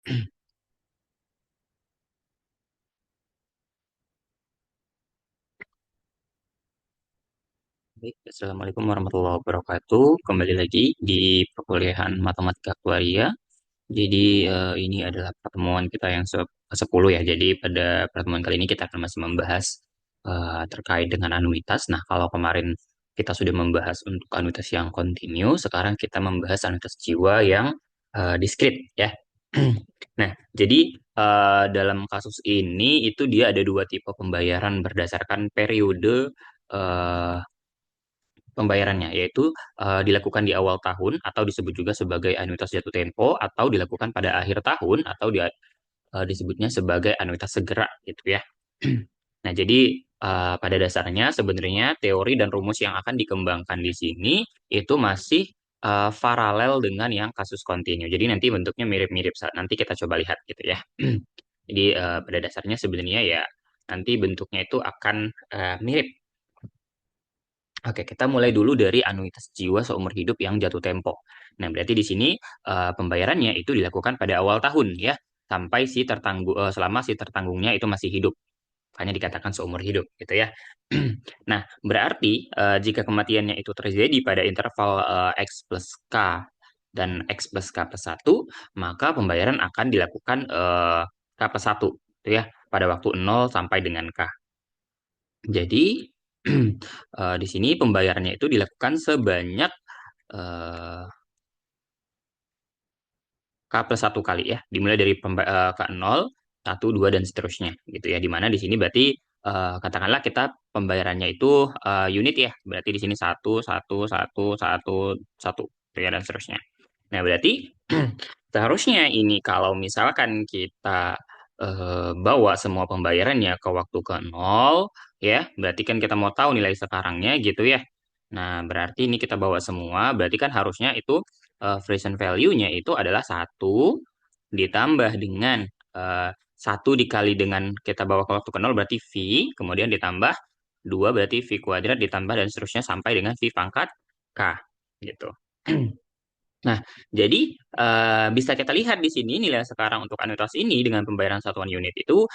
Baik, Assalamualaikum warahmatullahi wabarakatuh. Kembali lagi di perkuliahan Matematika Aktuaria. Jadi ini adalah pertemuan kita yang ke-10 ya. Jadi pada pertemuan kali ini kita akan masih membahas terkait dengan anuitas. Nah, kalau kemarin kita sudah membahas untuk anuitas yang kontinu, sekarang kita membahas anuitas jiwa yang diskrit ya. Nah, jadi dalam kasus ini itu dia ada dua tipe pembayaran berdasarkan periode eh, pembayarannya, yaitu dilakukan di awal tahun atau disebut juga sebagai anuitas jatuh tempo atau dilakukan pada akhir tahun atau disebutnya sebagai anuitas segera gitu ya. Nah, jadi pada dasarnya sebenarnya teori dan rumus yang akan dikembangkan di sini itu masih paralel dengan yang kasus kontinu. Jadi nanti bentuknya mirip-mirip. Nanti kita coba lihat gitu ya. Jadi pada dasarnya sebenarnya ya nanti bentuknya itu akan mirip. Oke, kita mulai dulu dari anuitas jiwa seumur hidup yang jatuh tempo. Nah, berarti di sini pembayarannya itu dilakukan pada awal tahun ya, sampai selama si tertanggungnya itu masih hidup. Hanya dikatakan seumur hidup gitu ya. Nah, berarti jika kematiannya itu terjadi pada interval X plus K dan X plus K plus 1, maka pembayaran akan dilakukan K plus 1 gitu ya, pada waktu 0 sampai dengan K. Jadi di sini pembayarannya itu dilakukan sebanyak eh, K plus 1 kali ya. Dimulai dari K 0, 1, 2, dan seterusnya gitu ya. Dimana di sini berarti katakanlah kita pembayarannya itu unit ya. Berarti di sini satu, satu, satu, satu, satu, gitu ya, dan seterusnya. Nah, berarti seharusnya ini kalau misalkan kita bawa semua pembayarannya ke waktu ke nol, ya, berarti kan kita mau tahu nilai sekarangnya gitu ya. Nah, berarti ini kita bawa semua, berarti kan harusnya itu present value-nya itu adalah satu ditambah dengan eh, satu dikali dengan kita bawa ke waktu ke nol berarti V, kemudian ditambah 2 berarti V kuadrat ditambah dan seterusnya sampai dengan V pangkat K gitu. Nah, jadi bisa kita lihat di sini nilai sekarang untuk anuitas ini dengan pembayaran satuan unit itu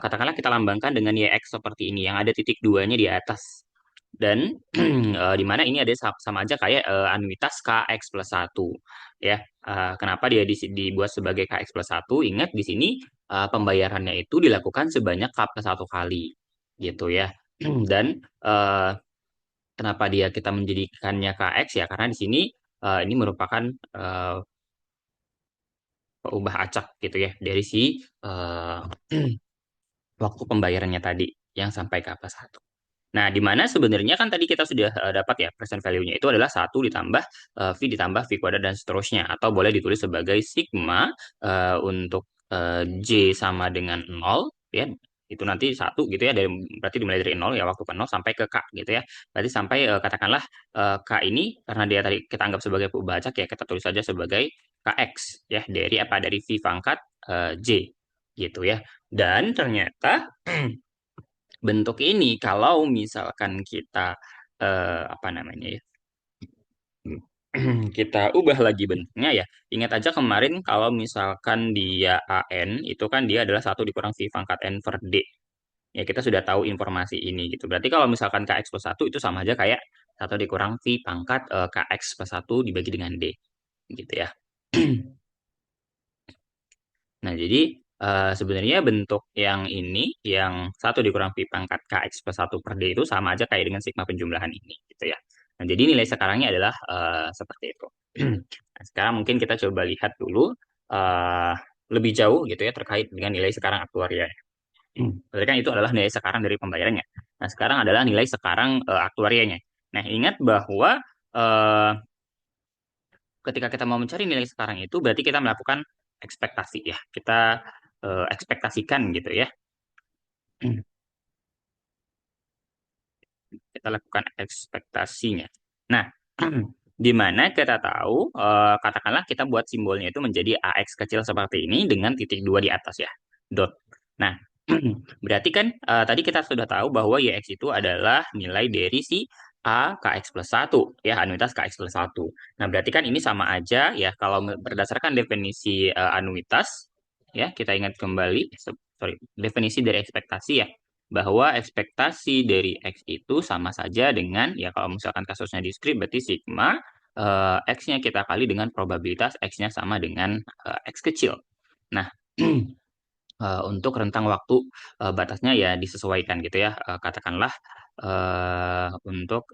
katakanlah kita lambangkan dengan YX seperti ini yang ada titik duanya di atas. Dan di mana ini ada sama aja kayak anuitas KX plus satu ya. Kenapa dia dibuat sebagai KX plus satu? Ingat di sini pembayarannya itu dilakukan sebanyak K plus satu kali gitu ya. Dan kenapa dia kita menjadikannya KX ya? Karena di sini ini merupakan eh, ubah acak gitu ya dari si eh, waktu pembayarannya tadi yang sampai ke apa satu. Nah, di mana sebenarnya kan tadi kita sudah dapat ya present value-nya itu adalah satu ditambah V ditambah V kuadrat dan seterusnya atau boleh ditulis sebagai sigma untuk J sama dengan nol ya. Itu nanti satu gitu ya berarti dimulai dari nol ya waktu ke nol sampai ke K gitu ya. Berarti sampai katakanlah K ini karena dia tadi kita anggap sebagai pembacak ya kita tulis saja sebagai KX ya dari apa dari V pangkat J gitu ya. Dan ternyata bentuk ini kalau misalkan kita apa namanya ya kita ubah lagi bentuknya ya ingat aja kemarin kalau misalkan dia AN itu kan dia adalah satu dikurang V pangkat N per D ya kita sudah tahu informasi ini gitu berarti kalau misalkan KX plus satu itu sama aja kayak satu dikurang V pangkat KX plus satu dibagi dengan D gitu ya. Nah, jadi sebenarnya bentuk yang ini, yang satu dikurang pi pangkat kx plus 1 per d itu sama aja kayak dengan sigma penjumlahan ini, gitu ya. Nah, jadi nilai sekarangnya adalah seperti itu. Nah, sekarang mungkin kita coba lihat dulu eh, lebih jauh gitu ya terkait dengan nilai sekarang aktuaria. Berarti kan itu adalah nilai sekarang dari pembayarannya. Nah, sekarang adalah nilai sekarang aktuarianya. Nah, ingat bahwa eh, ketika kita mau mencari nilai sekarang itu berarti kita melakukan ekspektasi ya. Kita ekspektasikan gitu ya. Kita lakukan ekspektasinya. Nah, di mana kita tahu katakanlah kita buat simbolnya itu menjadi AX kecil seperti ini dengan titik dua di atas ya. Dot. Nah, berarti kan tadi kita sudah tahu bahwa YX itu adalah nilai dari si A KX plus satu ya anuitas KX plus satu. Nah berarti kan ini sama aja ya kalau berdasarkan definisi anuitas ya kita ingat kembali, sorry, definisi dari ekspektasi ya, bahwa ekspektasi dari X itu sama saja dengan, ya kalau misalkan kasusnya diskrit berarti sigma, X-nya kita kali dengan probabilitas X-nya sama dengan X kecil. Nah, untuk rentang waktu batasnya ya disesuaikan gitu ya. Katakanlah untuk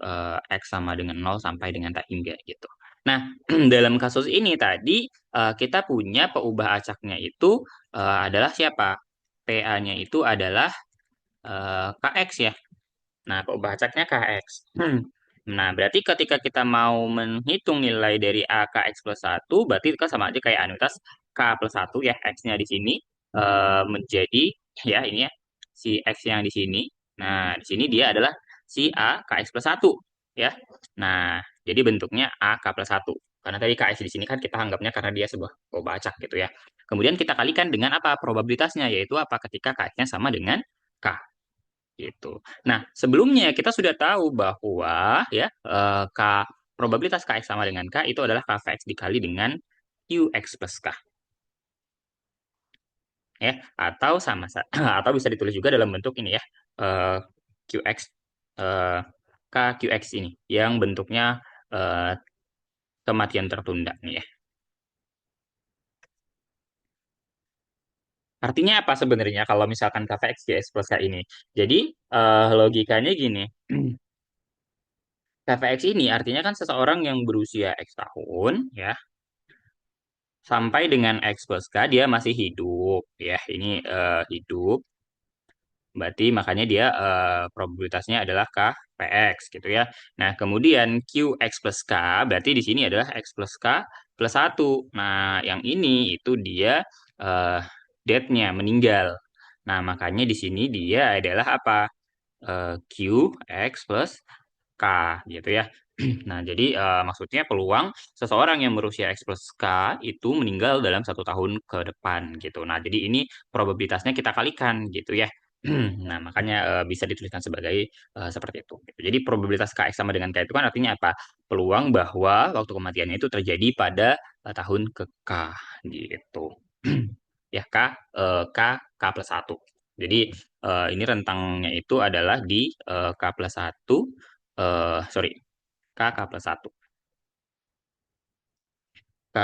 X sama dengan 0 sampai dengan tak hingga gitu. Nah, dalam kasus ini tadi kita punya peubah acaknya itu adalah siapa? PA-nya itu adalah KX ya. Nah, peubah acaknya KX. Nah, berarti ketika kita mau menghitung nilai dari A KX plus satu, berarti itu kan sama aja kayak anuitas K plus satu ya, X-nya di sini menjadi, ya ini ya, si X yang di sini. Nah, di sini dia adalah si A KX plus satu ya. Nah, jadi bentuknya A K plus satu. Karena tadi KX di sini kan kita anggapnya karena dia sebuah peubah acak gitu ya. Kemudian kita kalikan dengan apa? Probabilitasnya, yaitu apa? Ketika KX-nya sama dengan K gitu. Nah, sebelumnya kita sudah tahu bahwa ya probabilitas Kx sama dengan K itu adalah Kx dikali dengan Qx plus K ya, atau atau bisa ditulis juga dalam bentuk ini ya, eh, Qx eh, Kqx ini yang bentuknya eh, kematian tertunda nih ya. Artinya apa sebenarnya kalau misalkan Kfx Qx plus K ini? Jadi logikanya gini. KVX ini artinya kan seseorang yang berusia X tahun ya sampai dengan X plus K dia masih hidup ya, ini hidup, berarti makanya dia probabilitasnya adalah KPX gitu ya. Nah, kemudian QX plus K berarti di sini adalah X plus K plus satu. Nah, yang ini itu dia eh death-nya meninggal. Nah, makanya di sini dia adalah apa? QX plus K gitu ya. Nah, jadi maksudnya peluang seseorang yang berusia X plus K itu meninggal dalam 1 tahun ke depan gitu. Nah, jadi ini probabilitasnya kita kalikan gitu ya. Nah, makanya bisa dituliskan sebagai seperti itu. Gitu. Jadi probabilitas KX sama dengan K itu kan artinya apa? Peluang bahwa waktu kematiannya itu terjadi pada tahun ke K gitu. Ya, K, K plus satu. Jadi ini rentangnya itu adalah di K plus satu, sorry, K plus satu, K,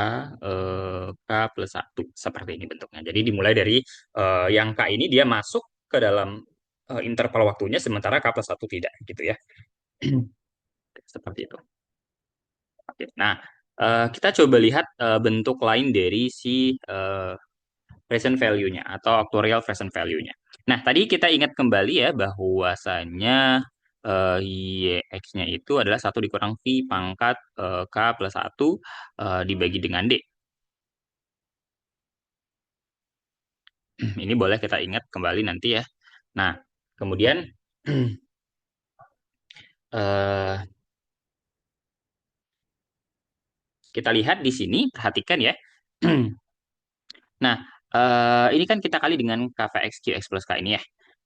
K plus satu seperti ini bentuknya. Jadi dimulai dari yang K ini dia masuk ke dalam interval waktunya, sementara K plus satu tidak, gitu ya. Seperti itu. Oke. Nah, kita coba lihat bentuk lain dari si present value-nya atau actuarial present value-nya. Nah, tadi kita ingat kembali ya bahwasanya YX-nya itu adalah satu dikurang V pangkat K plus satu dibagi dengan D. Ini boleh kita ingat kembali nanti ya. Nah, kemudian eh, kita lihat di sini, perhatikan ya. Nah, ini kan kita kali dengan KVX QX plus K ini ya.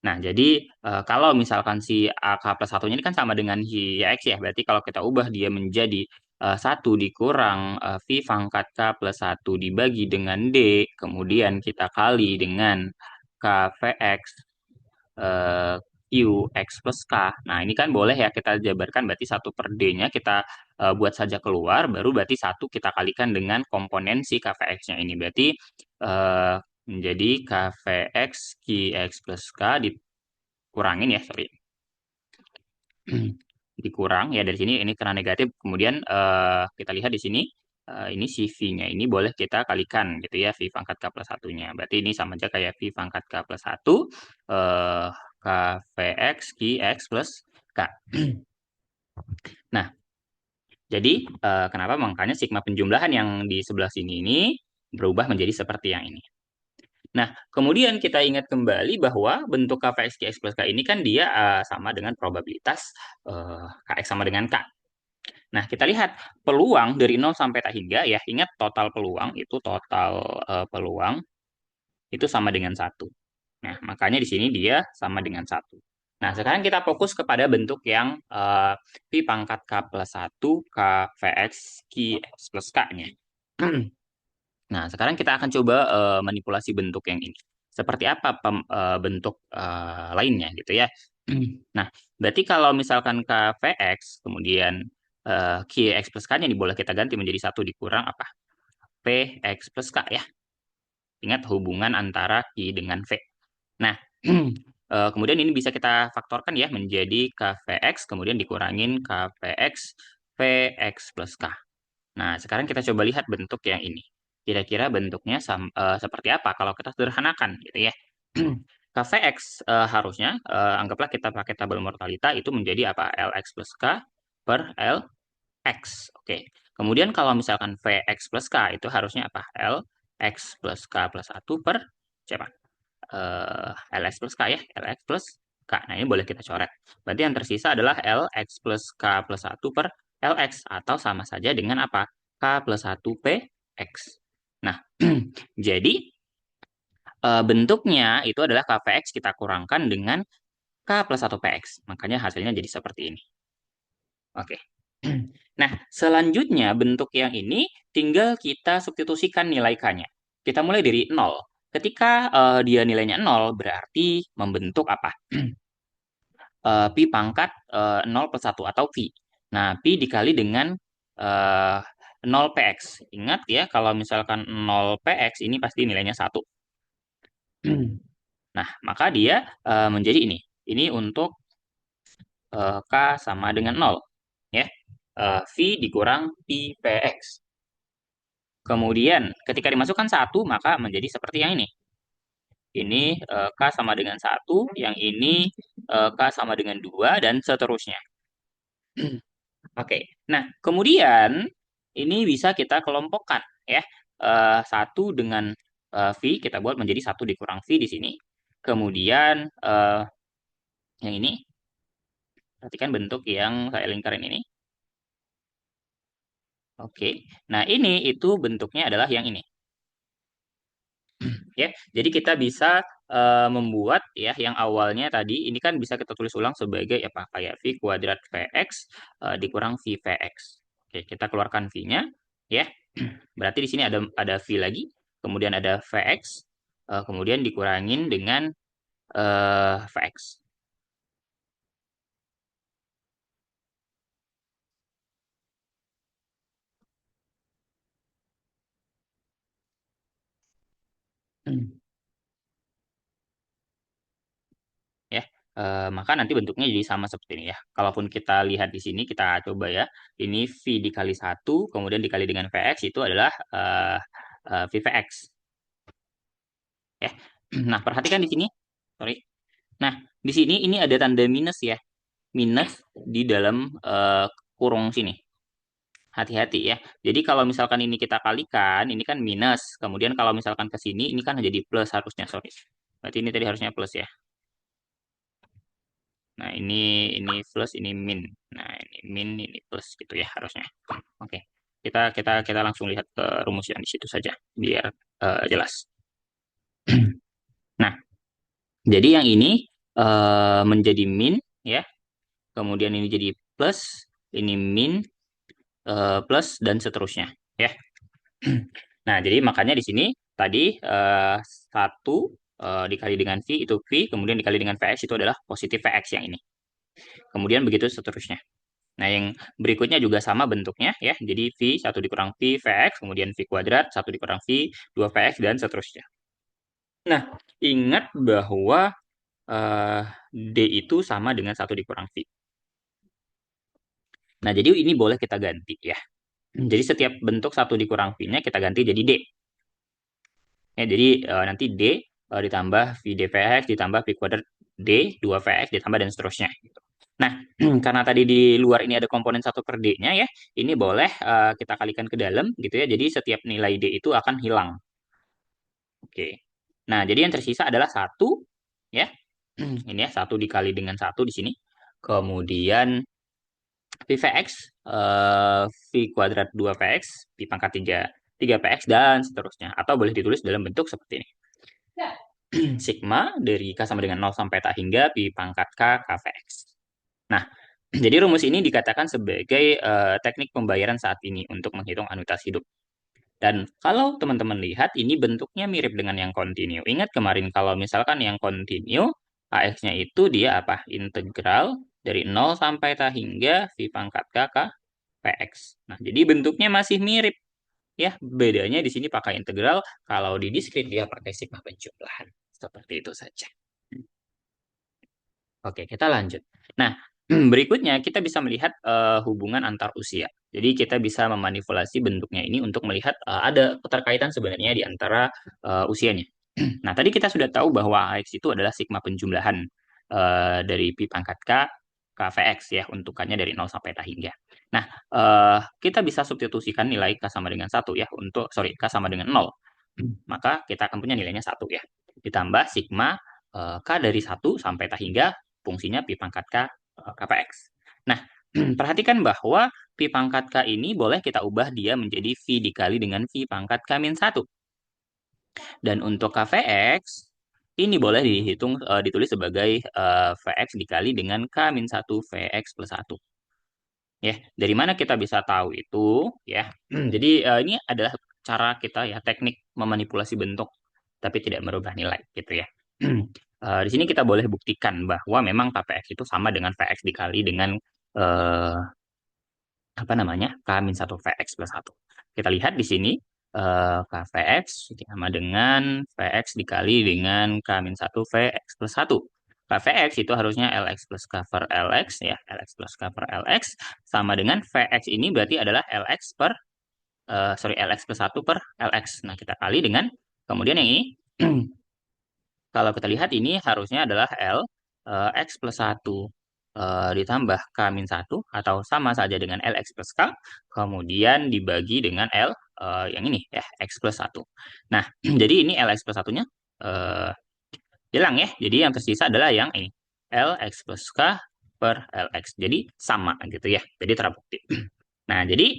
Nah, jadi kalau misalkan si AK plus satunya ini kan sama dengan si YX ya, berarti kalau kita ubah dia menjadi 1 dikurang V pangkat K plus satu dibagi dengan D, kemudian kita kali dengan KVX eh, Q X plus K. Nah, ini kan boleh ya kita jabarkan berarti satu per D-nya kita buat saja keluar, baru berarti satu kita kalikan dengan komponen si KVX-nya ini. Berarti eh, menjadi KVX QX plus K dikurangin ya, sorry. Dikurang ya dari sini ini karena negatif. Kemudian kita lihat di sini ini si V-nya ini boleh kita kalikan gitu ya, V pangkat K plus satunya. Berarti ini sama aja kayak V pangkat K plus satu eh KVX QX plus K. Nah, jadi kenapa makanya sigma penjumlahan yang di sebelah sini ini berubah menjadi seperti yang ini. Nah, kemudian kita ingat kembali bahwa bentuk KVX QX plus K ini kan dia sama dengan probabilitas KX sama dengan K. Nah, kita lihat peluang dari 0 sampai tak hingga ya. Ingat total peluang itu total peluang itu sama dengan satu. Nah, makanya di sini dia sama dengan satu. Nah, sekarang kita fokus kepada bentuk yang P pangkat K plus 1 K VX Q X plus K-nya. Nah, sekarang kita akan coba manipulasi bentuk yang ini. Seperti apa bentuk lainnya gitu ya. Nah, berarti kalau misalkan KVX, kemudian QX plus K-nya ini boleh kita ganti menjadi satu dikurang apa? PX plus K ya. Ingat hubungan antara Q dengan V. Nah, kemudian ini bisa kita faktorkan ya menjadi KVX, kemudian dikurangin KVX VX plus K. Nah, sekarang kita coba lihat bentuk yang ini. Kira-kira bentuknya seperti apa kalau kita sederhanakan gitu ya. KVX harusnya anggaplah kita pakai tabel mortalita itu menjadi apa? LX plus K per LX. Oke. Kemudian kalau misalkan VX plus K itu harusnya apa? LX plus K plus 1 per siapa? LX plus K ya. LX plus K. Nah, ini boleh kita coret. Berarti yang tersisa adalah LX plus K plus 1 per LX. Atau sama saja dengan apa? K plus 1 PX. Nah, jadi bentuknya itu adalah KVX kita kurangkan dengan K plus 1 PX. Makanya hasilnya jadi seperti ini. Oke. Nah, selanjutnya bentuk yang ini tinggal kita substitusikan nilai K-nya. Kita mulai dari 0. Ketika dia nilainya 0, berarti membentuk apa? Pi pangkat 0 plus 1 atau Pi. Nah, Pi dikali dengan 0 PX. Ingat ya, kalau misalkan 0 PX ini pasti nilainya 1. Nah, maka dia menjadi ini. Ini untuk K sama dengan 0. Ya. V dikurang Pi PX. Kemudian, ketika dimasukkan 1, maka menjadi seperti yang ini. Ini K sama dengan 1, yang ini K sama dengan 2, dan seterusnya. Oke, nah kemudian ini bisa kita kelompokkan ya. Satu dengan V kita buat menjadi satu dikurang V di sini. Kemudian yang ini, perhatikan bentuk yang saya lingkarin ini. Oke, nah ini itu bentuknya adalah yang ini. Ya, jadi kita bisa membuat ya yang awalnya tadi ini kan bisa kita tulis ulang sebagai apa kayak V kuadrat Vx dikurang V Vx. Oke, kita keluarkan V-nya ya. Berarti di sini ada V lagi, kemudian ada Vx, kemudian dikurangin dengan Vx. Ya. Maka nanti bentuknya jadi sama seperti ini ya. Kalaupun kita lihat di sini, kita coba ya. Ini V dikali 1, kemudian dikali dengan Vx itu adalah V Vx. Ya. Nah, perhatikan di sini. Sorry. Nah, di sini ini ada tanda minus ya. Minus di dalam kurung sini. Hati-hati ya. Jadi kalau misalkan ini kita kalikan, ini kan minus. Kemudian kalau misalkan ke sini, ini kan jadi plus harusnya. Sorry. Berarti ini tadi harusnya plus ya. Nah, ini plus, ini min. Nah, ini min, ini plus gitu ya harusnya. Oke. Kita langsung lihat ke rumus yang di situ saja biar jelas. Nah, jadi yang ini menjadi min ya. Kemudian ini jadi plus, ini min plus dan seterusnya ya. Nah, jadi makanya di sini tadi 1 dikali dengan V itu V, kemudian dikali dengan Vx itu adalah positif Vx yang ini. Kemudian begitu seterusnya. Nah, yang berikutnya juga sama bentuknya ya. Jadi V 1 dikurang V Vx, kemudian V kuadrat, 1 dikurang V, 2 Vx, dan seterusnya. Nah, ingat bahwa eh, D itu sama dengan 1 dikurang V. Nah, jadi ini boleh kita ganti ya. Jadi setiap bentuk 1 dikurang V-nya kita ganti jadi D. Ya, jadi nanti D ditambah V dVx ditambah V kuadrat D, 2 Vx ditambah dan seterusnya. Nah, karena tadi di luar ini ada komponen 1 per D-nya ya, ini boleh kita kalikan ke dalam gitu ya. Jadi setiap nilai D itu akan hilang. Oke. Nah, jadi yang tersisa adalah 1 ya. Ini ya, 1 dikali dengan 1 di sini. Kemudian VVX, V kuadrat 2 VX, V pangkat 3, 3 PX, dan seterusnya. Atau boleh ditulis dalam bentuk seperti ini. Sigma dari K sama dengan 0 sampai tak hingga Pi pangkat K, KVX. Nah, jadi rumus ini dikatakan sebagai teknik pembayaran saat ini untuk menghitung anuitas hidup. Dan kalau teman-teman lihat, ini bentuknya mirip dengan yang kontinu. Ingat kemarin kalau misalkan yang kontinu, AX-nya itu dia apa? Integral dari 0 sampai T hingga V pangkat K ke Px. Nah, jadi bentuknya masih mirip. Ya, bedanya di sini pakai integral, kalau di diskrit dia pakai sigma penjumlahan. Seperti itu saja. Oke, kita lanjut. Nah, berikutnya kita bisa melihat hubungan antar usia. Jadi kita bisa memanipulasi bentuknya ini untuk melihat ada keterkaitan sebenarnya di antara usianya. Nah, tadi kita sudah tahu bahwa AX itu adalah sigma penjumlahan dari pi pangkat K ke Vx ya, untukannya dari 0 sampai T hingga. Nah, kita bisa substitusikan nilai K sama dengan 1 ya, K sama dengan 0. Maka kita akan punya nilainya 1 ya. Ditambah sigma K dari 1 sampai T hingga fungsinya pi pangkat K Kpx. Nah, perhatikan bahwa pi pangkat K ini boleh kita ubah dia menjadi V dikali dengan V pangkat K min 1. Dan untuk Kvx, ini boleh ditulis sebagai Vx dikali dengan K min 1 Vx plus 1. Ya, dari mana kita bisa tahu itu? Ya, jadi ini adalah cara kita ya, teknik memanipulasi bentuk, tapi tidak merubah nilai, gitu ya. Di sini kita boleh buktikan bahwa memang Kpx itu sama dengan Vx dikali dengan eh, apa namanya K-1 Vx plus 1. Kita lihat di sini Kvx sama dengan Vx dikali dengan K-1 Vx plus 1. Kvx itu harusnya Lx plus K per Lx ya, Lx plus K per Lx sama dengan Vx ini berarti adalah Lx plus 1 per Lx. Nah, kita kali dengan kemudian yang ini kalau kita lihat ini harusnya adalah X plus 1 ditambah K min 1 atau sama saja dengan Lx plus K, kemudian dibagi dengan yang ini ya, X plus 1. Nah, jadi ini Lx plus 1-nya hilang ya. Jadi yang tersisa adalah yang ini, Lx plus K per Lx. Jadi sama gitu ya. Jadi terbukti. Nah, jadi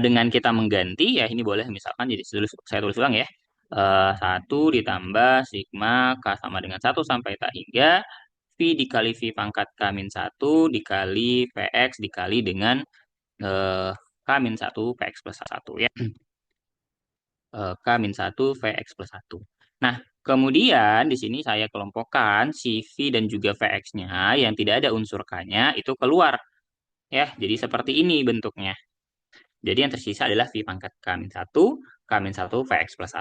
dengan kita mengganti ya ini boleh misalkan jadi saya tulis ulang ya. 1 ditambah sigma K sama dengan 1 sampai tak hingga V dikali V pangkat K min 1 dikali Vx dikali dengan K min 1 Vx plus 1 ya. K min 1 Vx plus 1. Nah, kemudian di sini saya kelompokkan si V dan juga Vx-nya yang tidak ada unsur K-nya itu keluar. Ya, jadi seperti ini bentuknya. Jadi yang tersisa adalah V pangkat K min 1 Vx plus 1.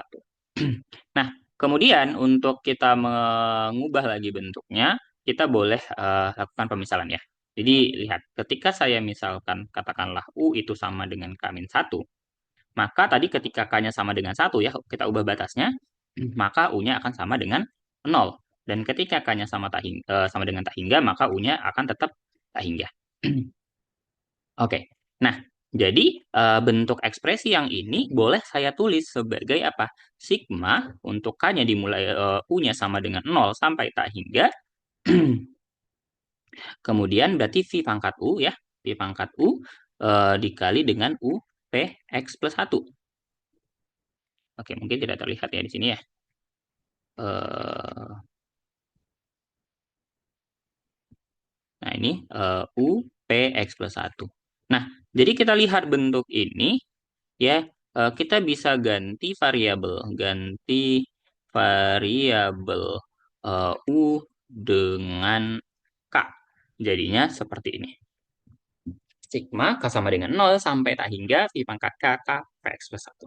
Nah, kemudian untuk kita mengubah lagi bentuknya, kita boleh lakukan pemisalan ya. Jadi lihat, ketika saya misalkan katakanlah U itu sama dengan K min 1, maka tadi ketika K-nya sama dengan 1 ya, kita ubah batasnya, maka U-nya akan sama dengan 0. Dan ketika K-nya sama dengan tak hingga, maka U-nya akan tetap tak hingga. Oke. Nah, jadi bentuk ekspresi yang ini boleh saya tulis sebagai apa? Sigma untuk K-nya dimulai U-nya sama dengan 0 sampai tak hingga. Kemudian berarti V pangkat U ya. V pangkat U dikali dengan U P X plus 1. Oke, mungkin tidak terlihat ya di sini ya. Eh, nah, ini U P X plus 1. Nah, jadi kita lihat bentuk ini ya, kita bisa ganti variabel U dengan K. Jadinya seperti ini. Sigma K sama dengan 0 sampai tak hingga V pangkat K K Px plus 1.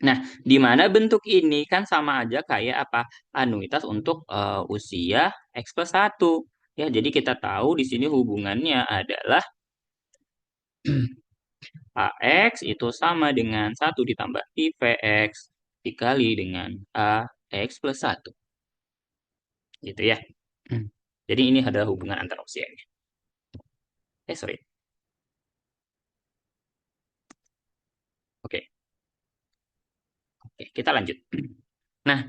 Nah, di mana bentuk ini kan sama aja kayak apa? Anuitas untuk usia X plus 1. Ya, jadi kita tahu di sini hubungannya adalah AX itu sama dengan 1 ditambah IVX dikali dengan AX plus 1. Gitu ya. Jadi ini adalah hubungan antar usianya. Sorry. Oke. Oke, kita lanjut. Nah,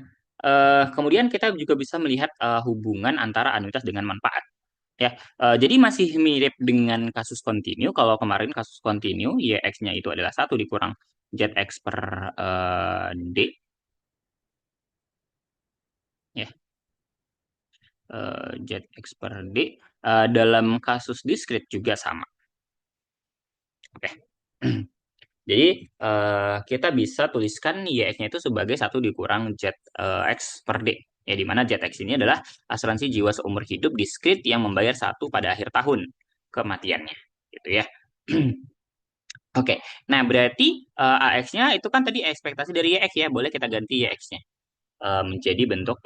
kemudian kita juga bisa melihat hubungan antara anuitas dengan manfaat. Ya, jadi masih mirip dengan kasus kontinu. Kalau kemarin kasus kontinu, YX-nya itu adalah 1 dikurang ZX per D. Ya, ZX per D. Dalam kasus diskrit juga sama. Oke. Jadi kita bisa tuliskan YX-nya itu sebagai satu dikurang ZX per D. Ya, di mana ZX ini adalah asuransi jiwa seumur hidup diskrit yang membayar satu pada akhir tahun kematiannya. Gitu ya. Oke, nah berarti AX-nya itu kan tadi ekspektasi dari YX ya, boleh kita ganti YX-nya menjadi bentuk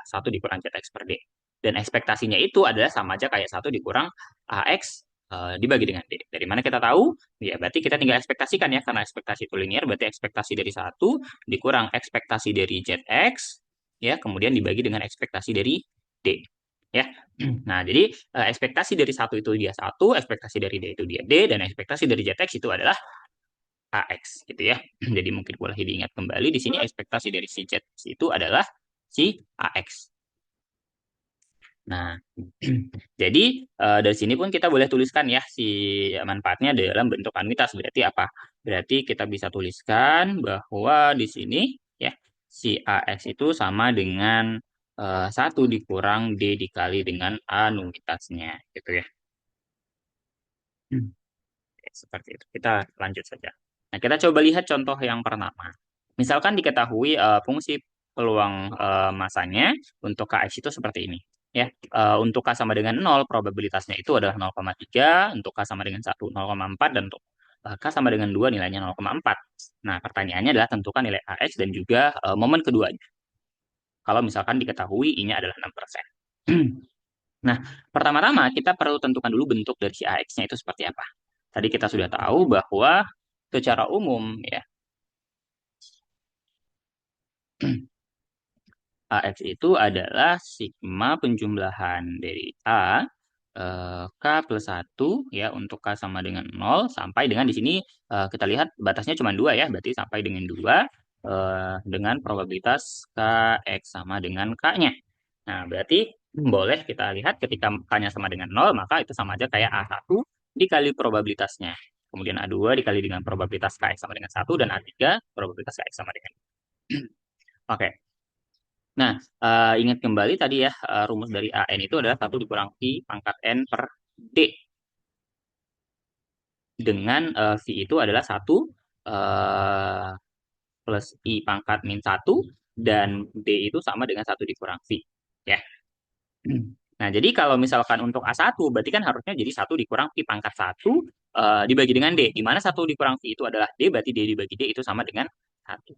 satu dikurang ZX per D. Dan ekspektasinya itu adalah sama aja kayak satu dikurang AX dibagi dengan D. Dari mana kita tahu? Ya berarti kita tinggal ekspektasikan ya, karena ekspektasi itu linear, berarti ekspektasi dari satu dikurang ekspektasi dari ZX, ya kemudian dibagi dengan ekspektasi dari D. Ya, nah jadi ekspektasi dari satu itu dia satu, ekspektasi dari D itu dia D, dan ekspektasi dari ZX itu adalah AX gitu ya. Jadi mungkin boleh diingat kembali di sini ekspektasi dari si Z itu adalah si AX. Nah, jadi dari sini pun kita boleh tuliskan ya si manfaatnya dalam bentuk anuitas. Berarti apa? Berarti kita bisa tuliskan bahwa di sini ya si AX itu sama dengan 1 dikurang D dikali dengan anuitasnya gitu ya. Seperti itu. Kita lanjut saja. Nah, kita coba lihat contoh yang pertama. Misalkan diketahui fungsi peluang masanya untuk Kx itu seperti ini. Ya, untuk K sama dengan 0, probabilitasnya itu adalah 0,3, untuk K sama dengan 1, 0,4, dan untuk K sama dengan 2 nilainya 0,4. Nah, pertanyaannya adalah tentukan nilai AX dan juga momen keduanya. Kalau misalkan diketahui I-nya adalah 6%. Nah, pertama-tama kita perlu tentukan dulu bentuk dari si AX-nya itu seperti apa. Tadi kita sudah tahu bahwa secara umum ya AX itu adalah sigma penjumlahan dari A K plus 1 ya untuk K sama dengan 0 sampai dengan di sini kita lihat batasnya cuma 2 ya, berarti sampai dengan 2 dengan probabilitas KX sama dengan K-nya. Nah, berarti boleh kita lihat ketika K-nya sama dengan 0, maka itu sama aja kayak A1 dikali probabilitasnya. Kemudian A2 dikali dengan probabilitas KX sama dengan 1, dan A3 probabilitas KX sama dengan. Oke. Nah, ingat kembali tadi ya, rumus dari AN itu adalah 1 dikurang V pangkat N per D. Dengan V itu adalah 1 eh, plus I pangkat min 1, dan D itu sama dengan 1 dikurang V. Ya. Nah, jadi kalau misalkan untuk A1, berarti kan harusnya jadi 1 dikurang V pangkat 1 dibagi dengan D. Di mana 1 dikurang V itu adalah D, berarti D dibagi D itu sama dengan 1.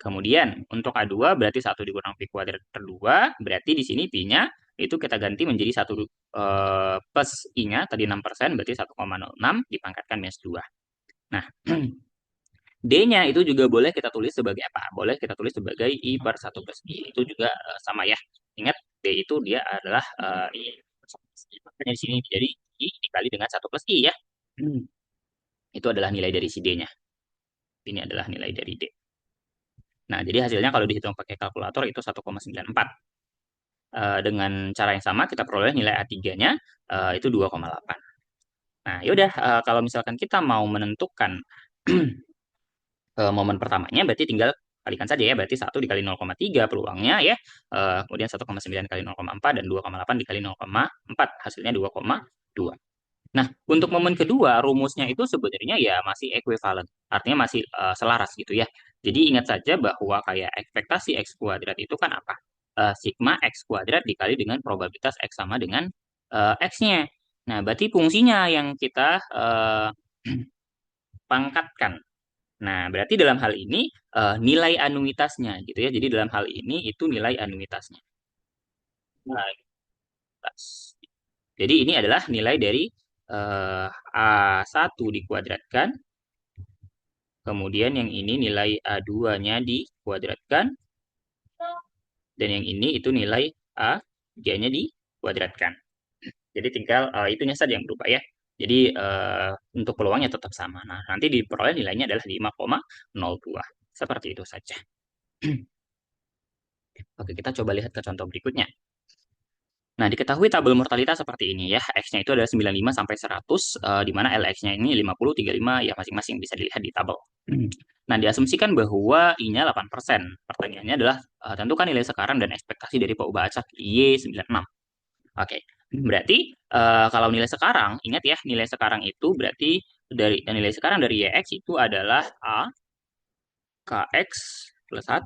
Kemudian untuk A2 berarti 1 dikurang Pi kuadrat per 2, berarti di sini Pi-nya itu kita ganti menjadi 1 plus I-nya tadi 6%, berarti 1,06 dipangkatkan minus 2. Nah, D-nya itu juga boleh kita tulis sebagai apa? Boleh kita tulis sebagai I per 1 plus I. Itu juga sama ya. Ingat, D itu dia adalah I per 1 plus I. Makanya di sini jadi I dikali dengan 1 plus I ya. Itu adalah nilai dari si D-nya. Ini adalah nilai dari D. Nah, jadi hasilnya kalau dihitung pakai kalkulator itu 1,94. Dengan cara yang sama kita peroleh nilai A3-nya itu 2,8. Nah, yaudah kalau misalkan kita mau menentukan momen pertamanya berarti tinggal kalikan saja ya, berarti 1 dikali 0,3 peluangnya ya. Kemudian 1,9 kali 0,4 dan 2,8 dikali 0,4 hasilnya 2,2. Nah, untuk momen kedua, rumusnya itu sebenarnya ya masih ekuivalen. Artinya masih selaras gitu ya. Jadi ingat saja bahwa kayak ekspektasi X kuadrat itu kan apa? Sigma X kuadrat dikali dengan probabilitas X sama dengan X-nya. Nah, berarti fungsinya yang kita pangkatkan. Nah, berarti dalam hal ini nilai anuitasnya gitu ya. Jadi dalam hal ini itu nilai anuitasnya. Nah, jadi ini adalah nilai dari A1 dikuadratkan, kemudian yang ini nilai A2-nya dikuadratkan, dan yang ini itu nilai A3-nya dikuadratkan. Jadi tinggal itunya saja yang berubah ya. Jadi untuk peluangnya tetap sama. Nah, nanti diperoleh nilainya adalah 5,02. Seperti itu saja. Oke, kita coba lihat ke contoh berikutnya. Nah, diketahui tabel mortalitas seperti ini ya. X-nya itu adalah 95 sampai 100, di mana LX-nya ini 50, 35, ya masing-masing bisa dilihat di tabel. Nah, diasumsikan bahwa I-nya 8%. Pertanyaannya adalah tentukan nilai sekarang dan ekspektasi dari peubah acak Y96. Oke, berarti kalau nilai sekarang, ingat ya, nilai sekarang itu berarti dari nilai sekarang dari YX itu adalah A KX plus 1.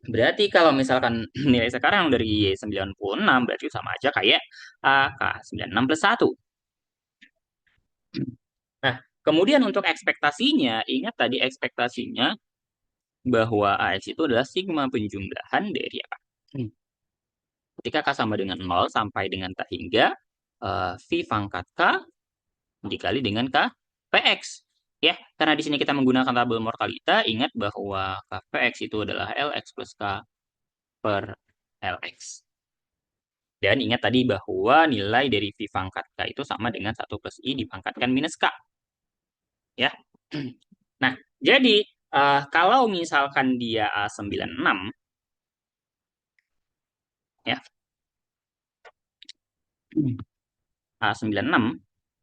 Berarti kalau misalkan nilai sekarang dari Y96 berarti sama aja kayak A K96 plus 1. Nah, kemudian untuk ekspektasinya, ingat tadi ekspektasinya bahwa AX itu adalah sigma penjumlahan dari apa? Ketika K sama dengan 0 sampai dengan tak hingga V pangkat K dikali dengan K PX. Ya, karena di sini kita menggunakan tabel Mortalita, ingat bahwa K PX itu adalah LX plus K per LX. Dan ingat tadi bahwa nilai dari V pangkat K itu sama dengan 1 plus I dipangkatkan minus K. Ya. Nah, jadi kalau misalkan dia A96, ya, A96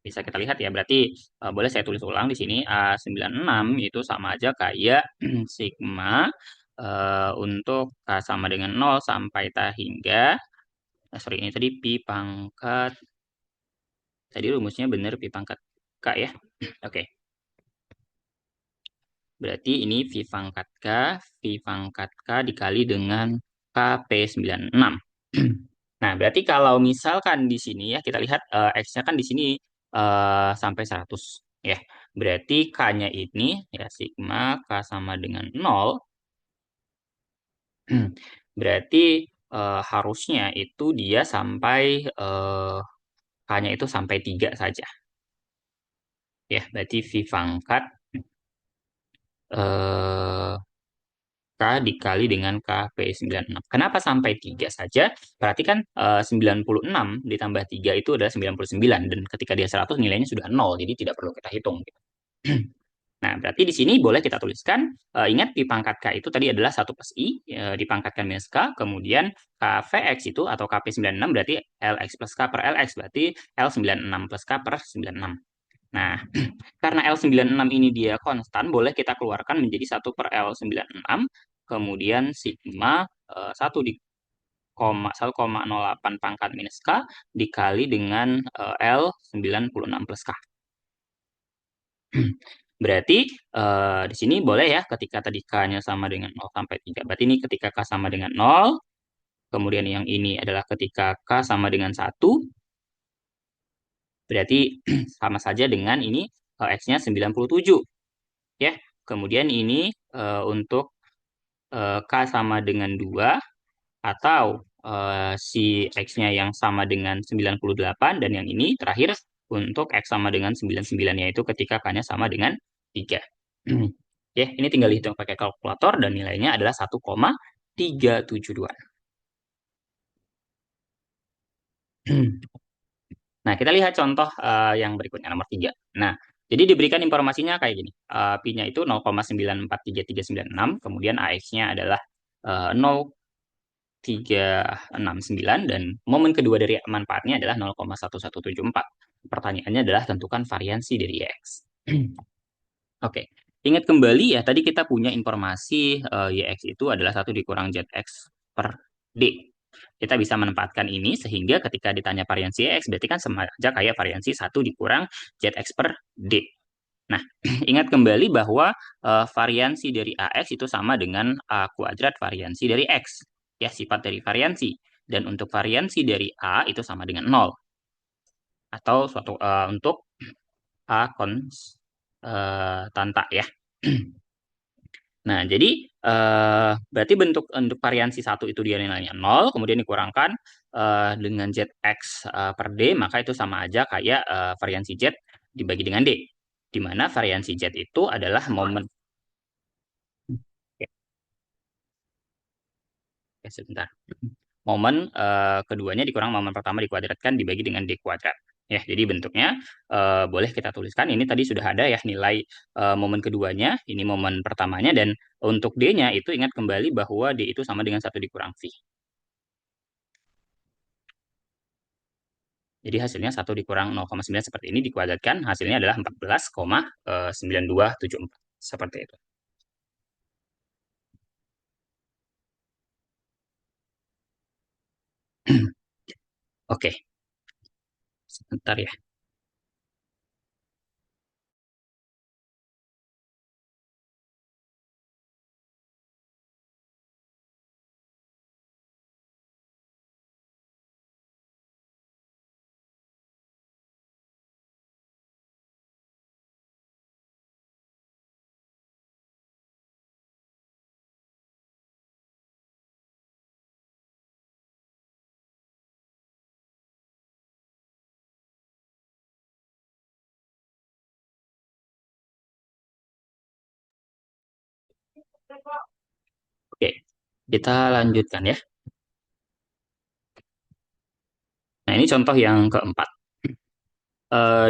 bisa kita lihat ya, berarti boleh saya tulis ulang di sini, A96 itu sama aja kayak sigma untuk K sama dengan 0 sampai tak hingga, sorry ini tadi pi pangkat, tadi rumusnya benar pi pangkat K ya. Oke, berarti ini V pangkat K, V pangkat K dikali dengan KP96. Nah, berarti kalau misalkan di sini ya, kita lihat X-nya kan di sini sampai 100. Ya, berarti K-nya ini ya sigma K sama dengan 0. Berarti harusnya itu dia sampai K-nya itu sampai 3 saja. Ya, berarti V pangkat eh, K dikali dengan KP96. Kenapa sampai 3 saja? Perhatikan 96 ditambah 3 itu adalah 99. Dan ketika dia 100 nilainya sudah 0. Jadi tidak perlu kita hitung. Nah, berarti di sini boleh kita tuliskan, ingat di pangkat K itu tadi adalah 1 plus I, dipangkatkan minus K, kemudian KVX itu atau KP96 berarti LX plus K per LX, berarti L96 plus K per 96. Nah, karena L96 ini dia konstan, boleh kita keluarkan menjadi 1 per L96, kemudian sigma 1 di 1,08 pangkat minus K dikali dengan L96 plus K. Berarti di sini boleh ya ketika tadi K-nya sama dengan 0 sampai 3. Berarti ini ketika K sama dengan 0, kemudian yang ini adalah ketika K sama dengan 1, berarti sama saja dengan ini X-nya 97. Ya, kemudian ini untuk K sama dengan 2 atau si X-nya yang sama dengan 98 dan yang ini terakhir untuk X sama dengan 99 yaitu ketika K-nya sama dengan 3. Ya, ini tinggal dihitung pakai kalkulator dan nilainya adalah 1,372. Nah, kita lihat contoh yang berikutnya, nomor 3. Nah, jadi diberikan informasinya kayak gini. Pi-nya itu 0,943396, kemudian AX-nya adalah 0,369, dan momen kedua dari manfaatnya adalah 0,1174. Pertanyaannya adalah tentukan variansi dari X. Oke, ingat kembali ya, tadi kita punya informasi YX itu adalah 1 dikurang ZX per D. Kita bisa menempatkan ini sehingga ketika ditanya variansi YX, berarti kan sama aja kayak variansi 1 dikurang ZX per D. Nah, ingat kembali bahwa variansi dari AX itu sama dengan A kuadrat variansi dari X. Ya, sifat dari variansi. Dan untuk variansi dari A itu sama dengan 0. Atau suatu untuk A konstanta ya. Nah, jadi berarti bentuk untuk variansi 1 itu dia nilainya 0, kemudian dikurangkan dengan ZX per D, maka itu sama aja kayak variansi Z dibagi dengan D. Di mana variansi Z itu adalah momen. Oke, sebentar. Momen keduanya dikurang momen pertama dikuadratkan dibagi dengan D kuadrat. Ya, jadi bentuknya boleh kita tuliskan. Ini tadi sudah ada ya nilai momen keduanya, ini momen pertamanya, dan untuk D-nya itu ingat kembali bahwa D itu sama dengan 1 dikurang V. Jadi hasilnya 1 dikurang 0,9 seperti ini dikuadratkan, hasilnya adalah 14,9274. Seperti itu. Oke, sebentar ya. Oke, kita lanjutkan ya. Nah, ini contoh yang keempat.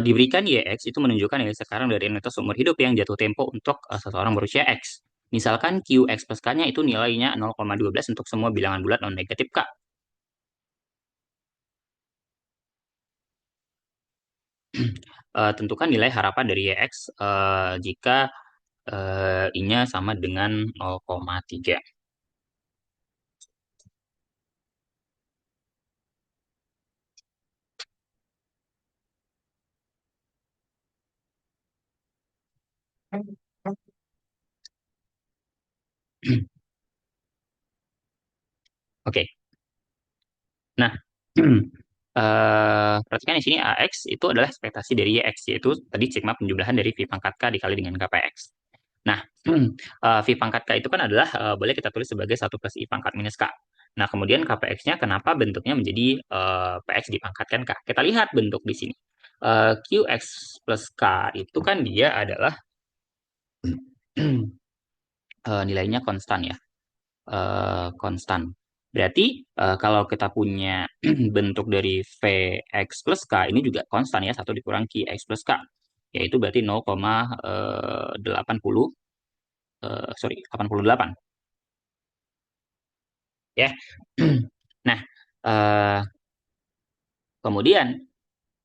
Diberikan YX itu menunjukkan nilai sekarang dari entitas umur hidup yang jatuh tempo untuk seseorang berusia X. Misalkan QX plus K-nya itu nilainya 0,12 untuk semua bilangan bulat non negatif K. Tentukan nilai harapan dari YX jika I-nya sama dengan 0,3. Oke, nah, perhatikan di sini AX itu adalah ekspektasi dari YX, yaitu tadi sigma penjumlahan dari V pangkat K dikali dengan KPX. Nah, V pangkat K itu kan adalah, boleh kita tulis sebagai 1 plus I pangkat minus K. Nah, kemudian KPX-nya kenapa bentuknya menjadi PX dipangkatkan K? Kita lihat bentuk di sini. QX plus K itu kan dia adalah nilainya konstan ya. Konstan. Berarti kalau kita punya bentuk dari Vx plus K ini juga konstan ya, satu dikurang Qx plus K. Yaitu berarti 0,80 sorry 88 ya. Nah, eh, kemudian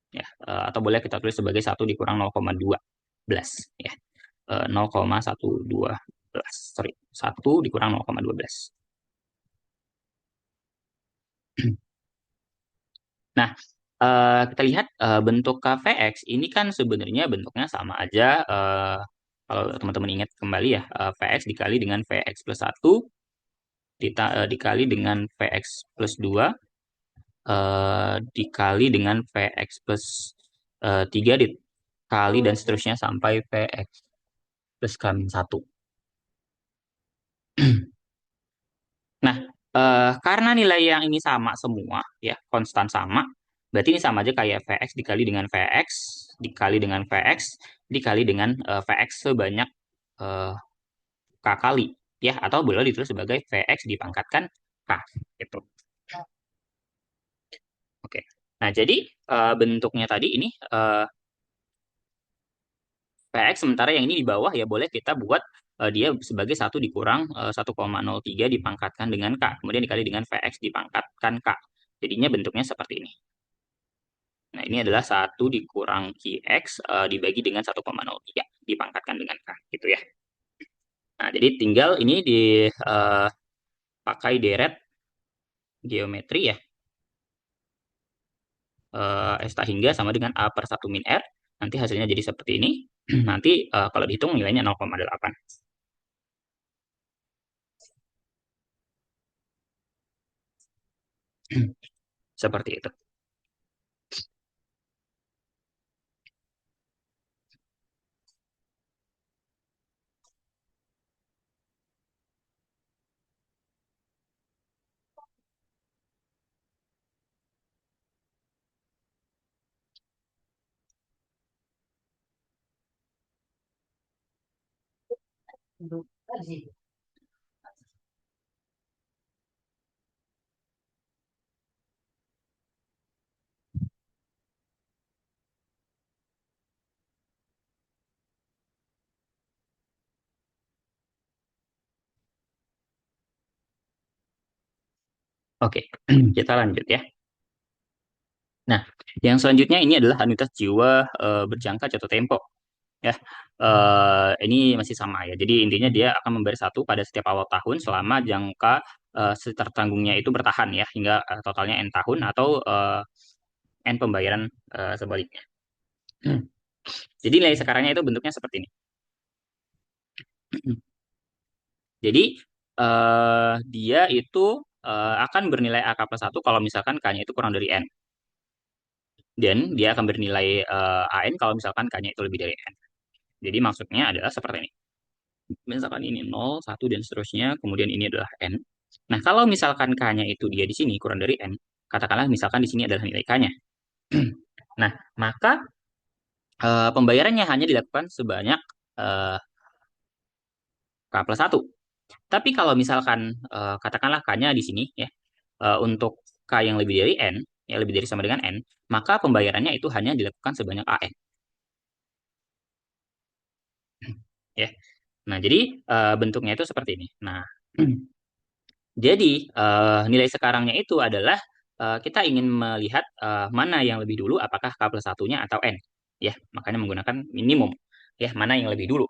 ya, atau boleh kita tulis sebagai satu dikurang 0,12 ya. 0,112 sorry, satu dikurang 0,12. Nah, kita lihat bentuk KVX ini kan sebenarnya bentuknya sama aja. Kalau teman-teman ingat kembali ya, VX dikali dengan VX plus 1 dikali dengan VX plus 2 dikali dengan VX plus 3 dikali dan seterusnya sampai VX plus kami 1. Nah, karena nilai yang ini sama semua, ya, konstan sama, berarti ini sama aja kayak Vx dikali dengan Vx, dikali dengan Vx, dikali dengan Vx sebanyak eh, K kali, ya, atau boleh ditulis sebagai Vx dipangkatkan K, gitu. Oke. Nah, jadi bentuknya tadi ini Vx, sementara yang ini di bawah ya boleh kita buat dia sebagai satu dikurang 1,03 dipangkatkan dengan K, kemudian dikali dengan Vx dipangkatkan K. Jadinya bentuknya seperti ini. Nah, ini adalah satu dikurang Qx dibagi dengan 1,03 dipangkatkan dengan K, gitu ya. Nah, jadi tinggal ini dipakai deret geometri ya. Esta hingga sama dengan A per 1 min R. Nanti hasilnya jadi seperti ini. Nanti kalau dihitung nilainya 0,8. Seperti itu. Oke, kita lanjut ya. Nah, yang selanjutnya ini adalah anuitas jiwa berjangka jatuh tempo. Ya, ini masih sama ya. Jadi intinya dia akan membayar satu pada setiap awal tahun selama jangka tertanggungnya itu bertahan ya hingga totalnya n tahun atau n pembayaran sebaliknya. Jadi nilai sekarangnya itu bentuknya seperti ini. Jadi dia itu akan bernilai AK plus 1 kalau misalkan K-nya itu kurang dari N. Dan dia akan bernilai AN kalau misalkan K-nya itu lebih dari N. Jadi maksudnya adalah seperti ini. Misalkan ini 0, 1, dan seterusnya, kemudian ini adalah N. Nah, kalau misalkan K-nya itu dia di sini kurang dari N, katakanlah misalkan di sini adalah nilai K-nya. Nah, maka pembayarannya hanya dilakukan sebanyak K plus 1. Tapi kalau misalkan katakanlah K-nya di sini ya, untuk K yang lebih dari N, ya lebih dari sama dengan N, maka pembayarannya itu hanya dilakukan sebanyak AN. Ya. Nah, jadi bentuknya itu seperti ini. Nah, jadi nilai sekarangnya itu adalah kita ingin melihat mana yang lebih dulu, apakah K plus satunya atau N. Ya, makanya menggunakan minimum. Ya, mana yang lebih dulu.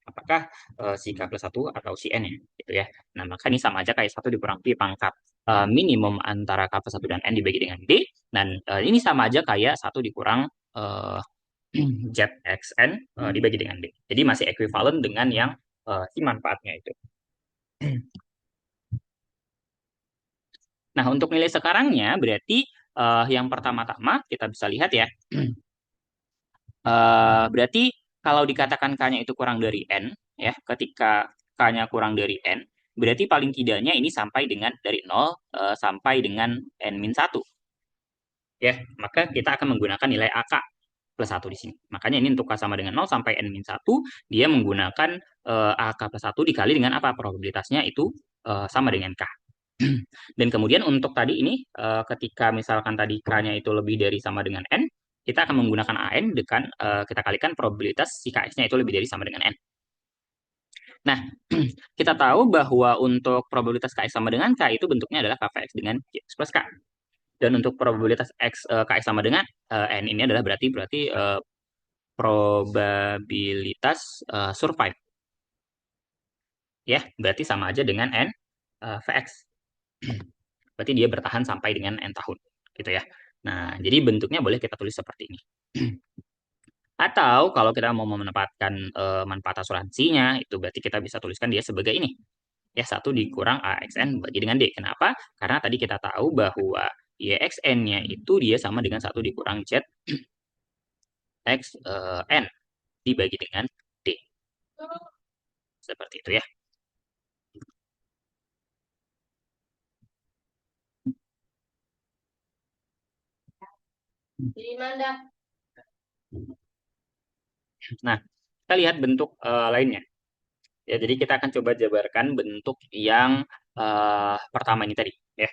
Apakah si K plus satu atau si N ya, gitu ya. Nah, maka ini sama aja kayak satu dikurang pi pangkat minimum antara K plus satu dan N dibagi dengan D. Dan ini sama aja kayak satu dikurang eh, ZXN dibagi dengan D. Jadi masih ekuivalen dengan yang si manfaatnya itu. Nah, untuk nilai sekarangnya berarti yang pertama-tama kita bisa lihat ya. Berarti kalau dikatakan K-nya itu kurang dari N, ya, ketika K-nya kurang dari N, berarti paling tidaknya ini sampai dengan dari 0 sampai dengan N-1. Ya, maka kita akan menggunakan nilai AK plus satu di sini. Makanya ini untuk K sama dengan 0 sampai N-1, dia menggunakan AK plus satu dikali dengan apa? Probabilitasnya itu sama dengan K. Dan kemudian untuk tadi ini, ketika misalkan tadi K-nya itu lebih dari sama dengan N, kita akan menggunakan AN dengan kita kalikan probabilitas si KX-nya itu lebih dari sama dengan N. Nah, kita tahu bahwa untuk probabilitas KX sama dengan K itu bentuknya adalah KVX dengan KX plus K. Dan untuk probabilitas KX sama dengan N ini adalah berarti probabilitas survive. Ya, berarti sama aja dengan N VX. Berarti dia bertahan sampai dengan N tahun. Gitu ya. Nah, jadi bentuknya boleh kita tulis seperti ini. Atau kalau kita mau menempatkan manfaat asuransinya, itu berarti kita bisa tuliskan dia sebagai ini. Ya, satu dikurang AXN bagi dengan D. Kenapa? Karena tadi kita tahu bahwa YXN-nya itu dia sama dengan satu dikurang ZXN dibagi dengan D. Seperti itu ya. Nah, kita lihat bentuk lainnya. Ya, jadi kita akan coba jabarkan bentuk yang pertama ini tadi. Ya.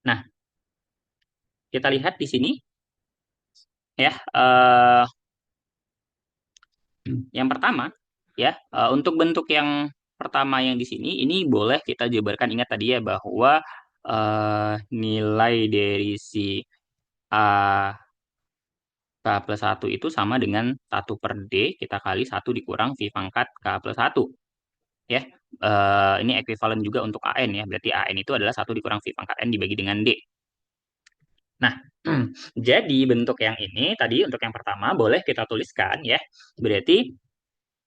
Nah, kita lihat di sini ya. Yang pertama ya, untuk bentuk yang pertama yang di sini ini boleh kita jabarkan, ingat tadi ya bahwa nilai dari si A K plus satu itu sama dengan satu per D kita kali satu dikurang V pangkat K plus satu. Ya, ini ekuivalen juga untuk AN ya, berarti AN itu adalah satu dikurang V pangkat N dibagi dengan D. Nah, jadi bentuk yang ini tadi untuk yang pertama boleh kita tuliskan ya, berarti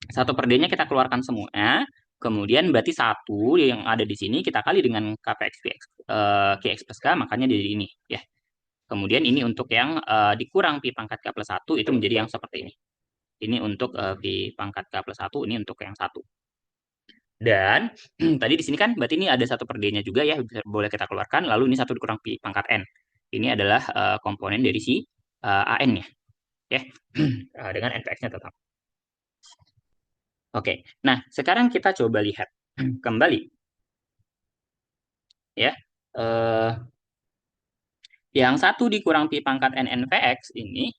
satu per D-nya kita keluarkan semua, kemudian berarti satu yang ada di sini kita kali dengan KPX KX plus K, makanya jadi ini ya. Kemudian ini untuk yang dikurang pi pangkat K plus satu itu menjadi yang seperti ini. Ini untuk pi pangkat K plus satu, ini untuk yang satu. Dan tadi di sini kan berarti ini ada satu per D-nya juga ya, boleh kita keluarkan. Lalu ini satu dikurang pi pangkat N. Ini adalah komponen dari si AN-nya ya. Dengan NPX-nya tetap. Oke, nah sekarang kita coba lihat kembali ya. Eh, yang satu dikurang pi pangkat NNVX ini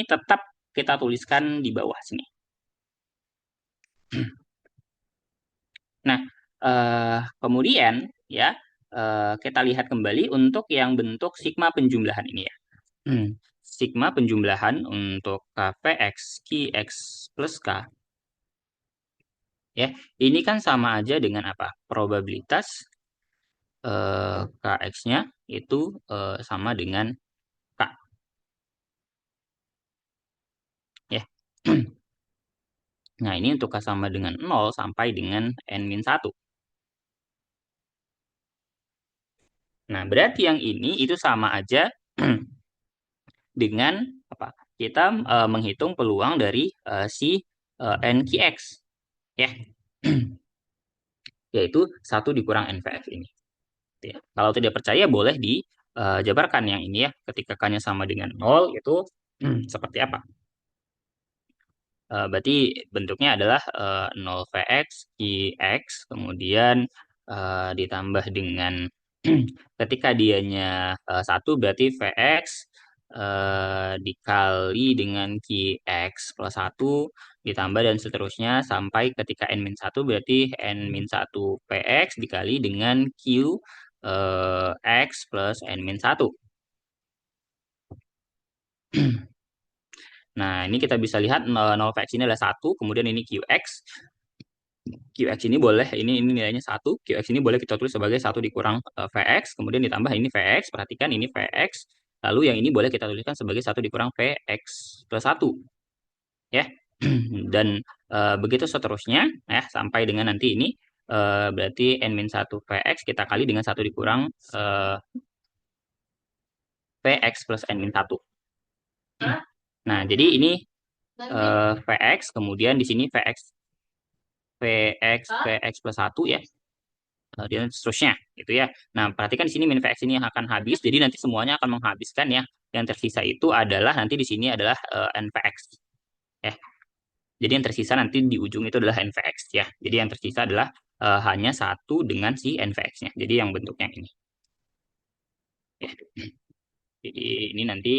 tetap kita tuliskan di bawah sini. Nah, kemudian ya kita lihat kembali untuk yang bentuk sigma penjumlahan ini ya. Sigma penjumlahan untuk KVX QX plus K ya. Ini kan sama aja dengan apa? Probabilitas KX-nya itu sama dengan K ya. Nah, ini untuk K sama dengan 0 sampai dengan N-1. Nah, berarti yang ini itu sama aja dengan apa? Kita menghitung peluang dari si NQX ya. Yaitu satu dikurang NVF ini. Ya. Kalau tidak percaya boleh dijabarkan yang ini ya. Ketika K-nya sama dengan 0 itu seperti apa? Berarti bentuknya adalah 0Vx, Qx, kemudian ditambah dengan ketika dianya 1 berarti Vx dikali dengan Qx plus 1 ditambah dan seterusnya sampai ketika n-1 berarti n-1 Px dikali dengan Q x plus n-1. Nah, ini kita bisa lihat 0Vx ini adalah 1, kemudian ini Qx. Qx ini boleh, ini nilainya 1. Qx ini boleh kita tulis sebagai 1 dikurang Vx, kemudian ditambah ini Vx, perhatikan ini Vx. Lalu yang ini boleh kita tuliskan sebagai 1 dikurang Vx plus 1. Ya. Dan begitu seterusnya, ya, sampai dengan nanti ini, berarti n-1 Vx kita kali dengan 1 dikurang Vx plus n-1. Nah, jadi ini Vx, kemudian di sini Vx plus 1 ya, dan seterusnya gitu ya. Nah, perhatikan di sini min Vx ini yang akan habis, jadi nanti semuanya akan menghabiskan ya. Yang tersisa itu adalah nanti di sini adalah nVx ya. Jadi yang tersisa nanti di ujung itu adalah nVx ya. Jadi yang tersisa adalah hanya 1 dengan si nVx-nya. Jadi yang bentuknya ini. Ya. Jadi ini nanti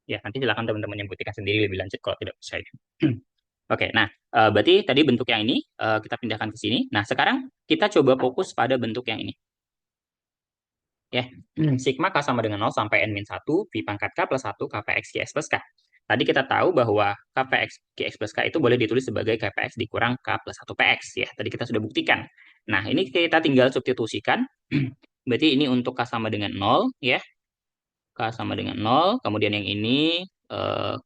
ya nanti silakan teman-teman yang buktikan sendiri lebih lanjut kalau tidak percaya. Oke, nah berarti tadi bentuk yang ini kita pindahkan ke sini. Nah sekarang kita coba fokus pada bentuk yang ini. Ya, sigma K sama dengan 0 sampai n-1 V pangkat K plus 1 KPX QX plus K. Tadi kita tahu bahwa KPX QX plus K itu boleh ditulis sebagai KPX dikurang K plus 1 PX ya. Tadi kita sudah buktikan. Nah, ini kita tinggal substitusikan. Berarti ini untuk K sama dengan 0 ya. K sama dengan 0, kemudian yang ini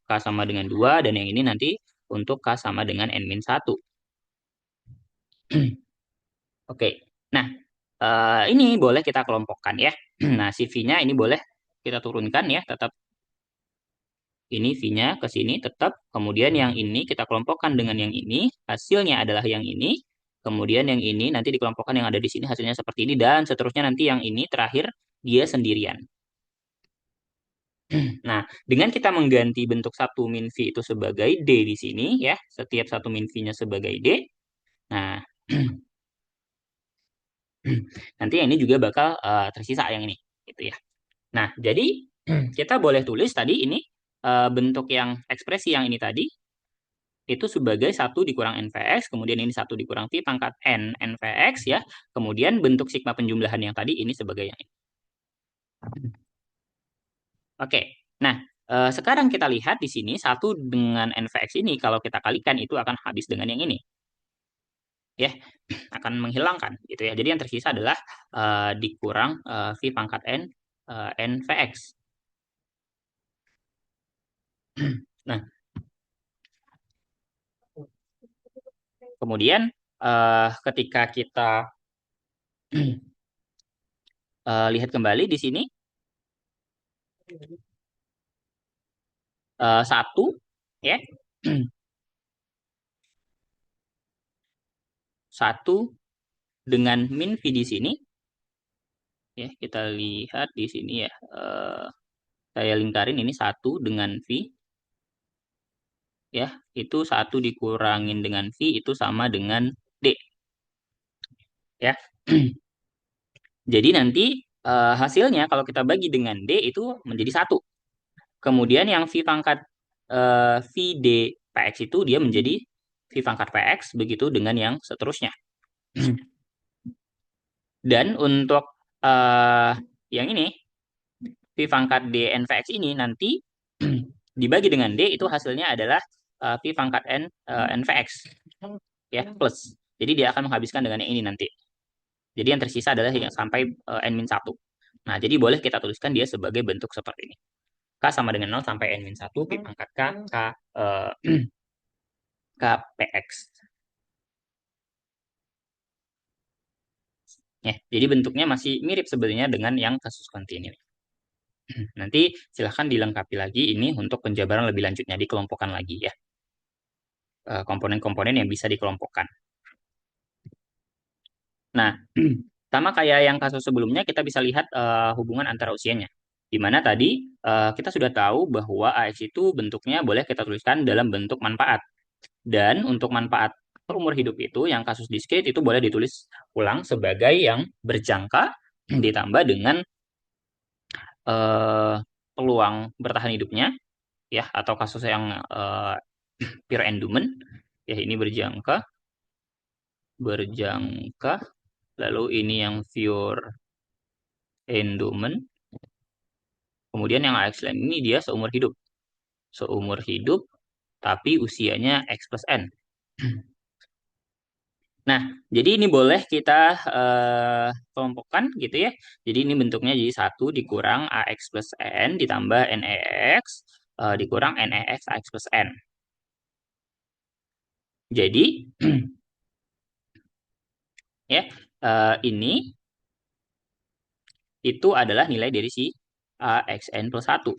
K sama dengan 2 dan yang ini nanti untuk K sama dengan n-1. Oke. Nah, ini boleh kita kelompokkan ya. Nah, si V-nya ini boleh kita turunkan ya, tetap ini V-nya ke sini tetap. Kemudian yang ini kita kelompokkan dengan yang ini, hasilnya adalah yang ini. Kemudian yang ini nanti dikelompokkan yang ada di sini hasilnya seperti ini dan seterusnya nanti yang ini terakhir dia sendirian. Nah, dengan kita mengganti bentuk satu min V itu sebagai D di sini ya, setiap satu min V-nya sebagai D. Nah, nanti yang ini juga bakal tersisa yang ini gitu ya. Nah, jadi kita boleh tulis tadi ini bentuk yang ekspresi yang ini tadi itu sebagai 1 dikurang nVx, kemudian ini 1 dikurang V pangkat n nVx ya. Kemudian bentuk sigma penjumlahan yang tadi ini sebagai yang ini. Oke. Nah, sekarang kita lihat di sini 1 dengan nVx ini kalau kita kalikan itu akan habis dengan yang ini. Ya, akan menghilangkan gitu ya. Jadi yang tersisa adalah dikurang V pangkat n nVx. Nah, kemudian ketika kita lihat kembali di sini 1 ya. 1 dengan min V di sini ya, kita lihat di sini ya. Saya lingkarin ini 1 dengan V ya, itu 1 dikurangin dengan V itu sama dengan D ya. Jadi nanti hasilnya kalau kita bagi dengan D itu menjadi 1. Kemudian yang V pangkat V D PX itu dia menjadi V pangkat PX begitu dengan yang seterusnya. Dan untuk yang ini V pangkat D NVX ini nanti dibagi dengan D itu hasilnya adalah V pangkat N NVX ya plus. Jadi dia akan menghabiskan dengan yang ini nanti. Jadi yang tersisa adalah yang sampai N-1. Nah, jadi boleh kita tuliskan dia sebagai bentuk seperti ini. K sama dengan 0 sampai N-1, V pangkat K PX. Ya, jadi bentuknya masih mirip sebenarnya dengan yang kasus kontinu. Nanti silahkan dilengkapi lagi ini untuk penjabaran lebih lanjutnya, dikelompokkan lagi ya. Komponen-komponen yang bisa dikelompokkan. Nah, Sama kayak yang kasus sebelumnya, kita bisa lihat hubungan antara usianya. Di mana tadi kita sudah tahu bahwa AX itu bentuknya boleh kita tuliskan dalam bentuk manfaat. Dan untuk manfaat umur hidup itu, yang kasus discrete itu boleh ditulis ulang sebagai yang berjangka ditambah dengan eh, peluang bertahan hidupnya, ya, atau kasus yang pure endowment, ya ini berjangka, lalu ini yang pure endowment, kemudian yang excellent ini dia seumur hidup, tapi usianya X plus N. Nah, jadi ini boleh kita kelompokkan gitu ya. Jadi ini bentuknya jadi satu dikurang AX plus N ditambah NEX dikurang NEX AX plus N. Jadi ya ini itu adalah nilai dari si AXN plus satu.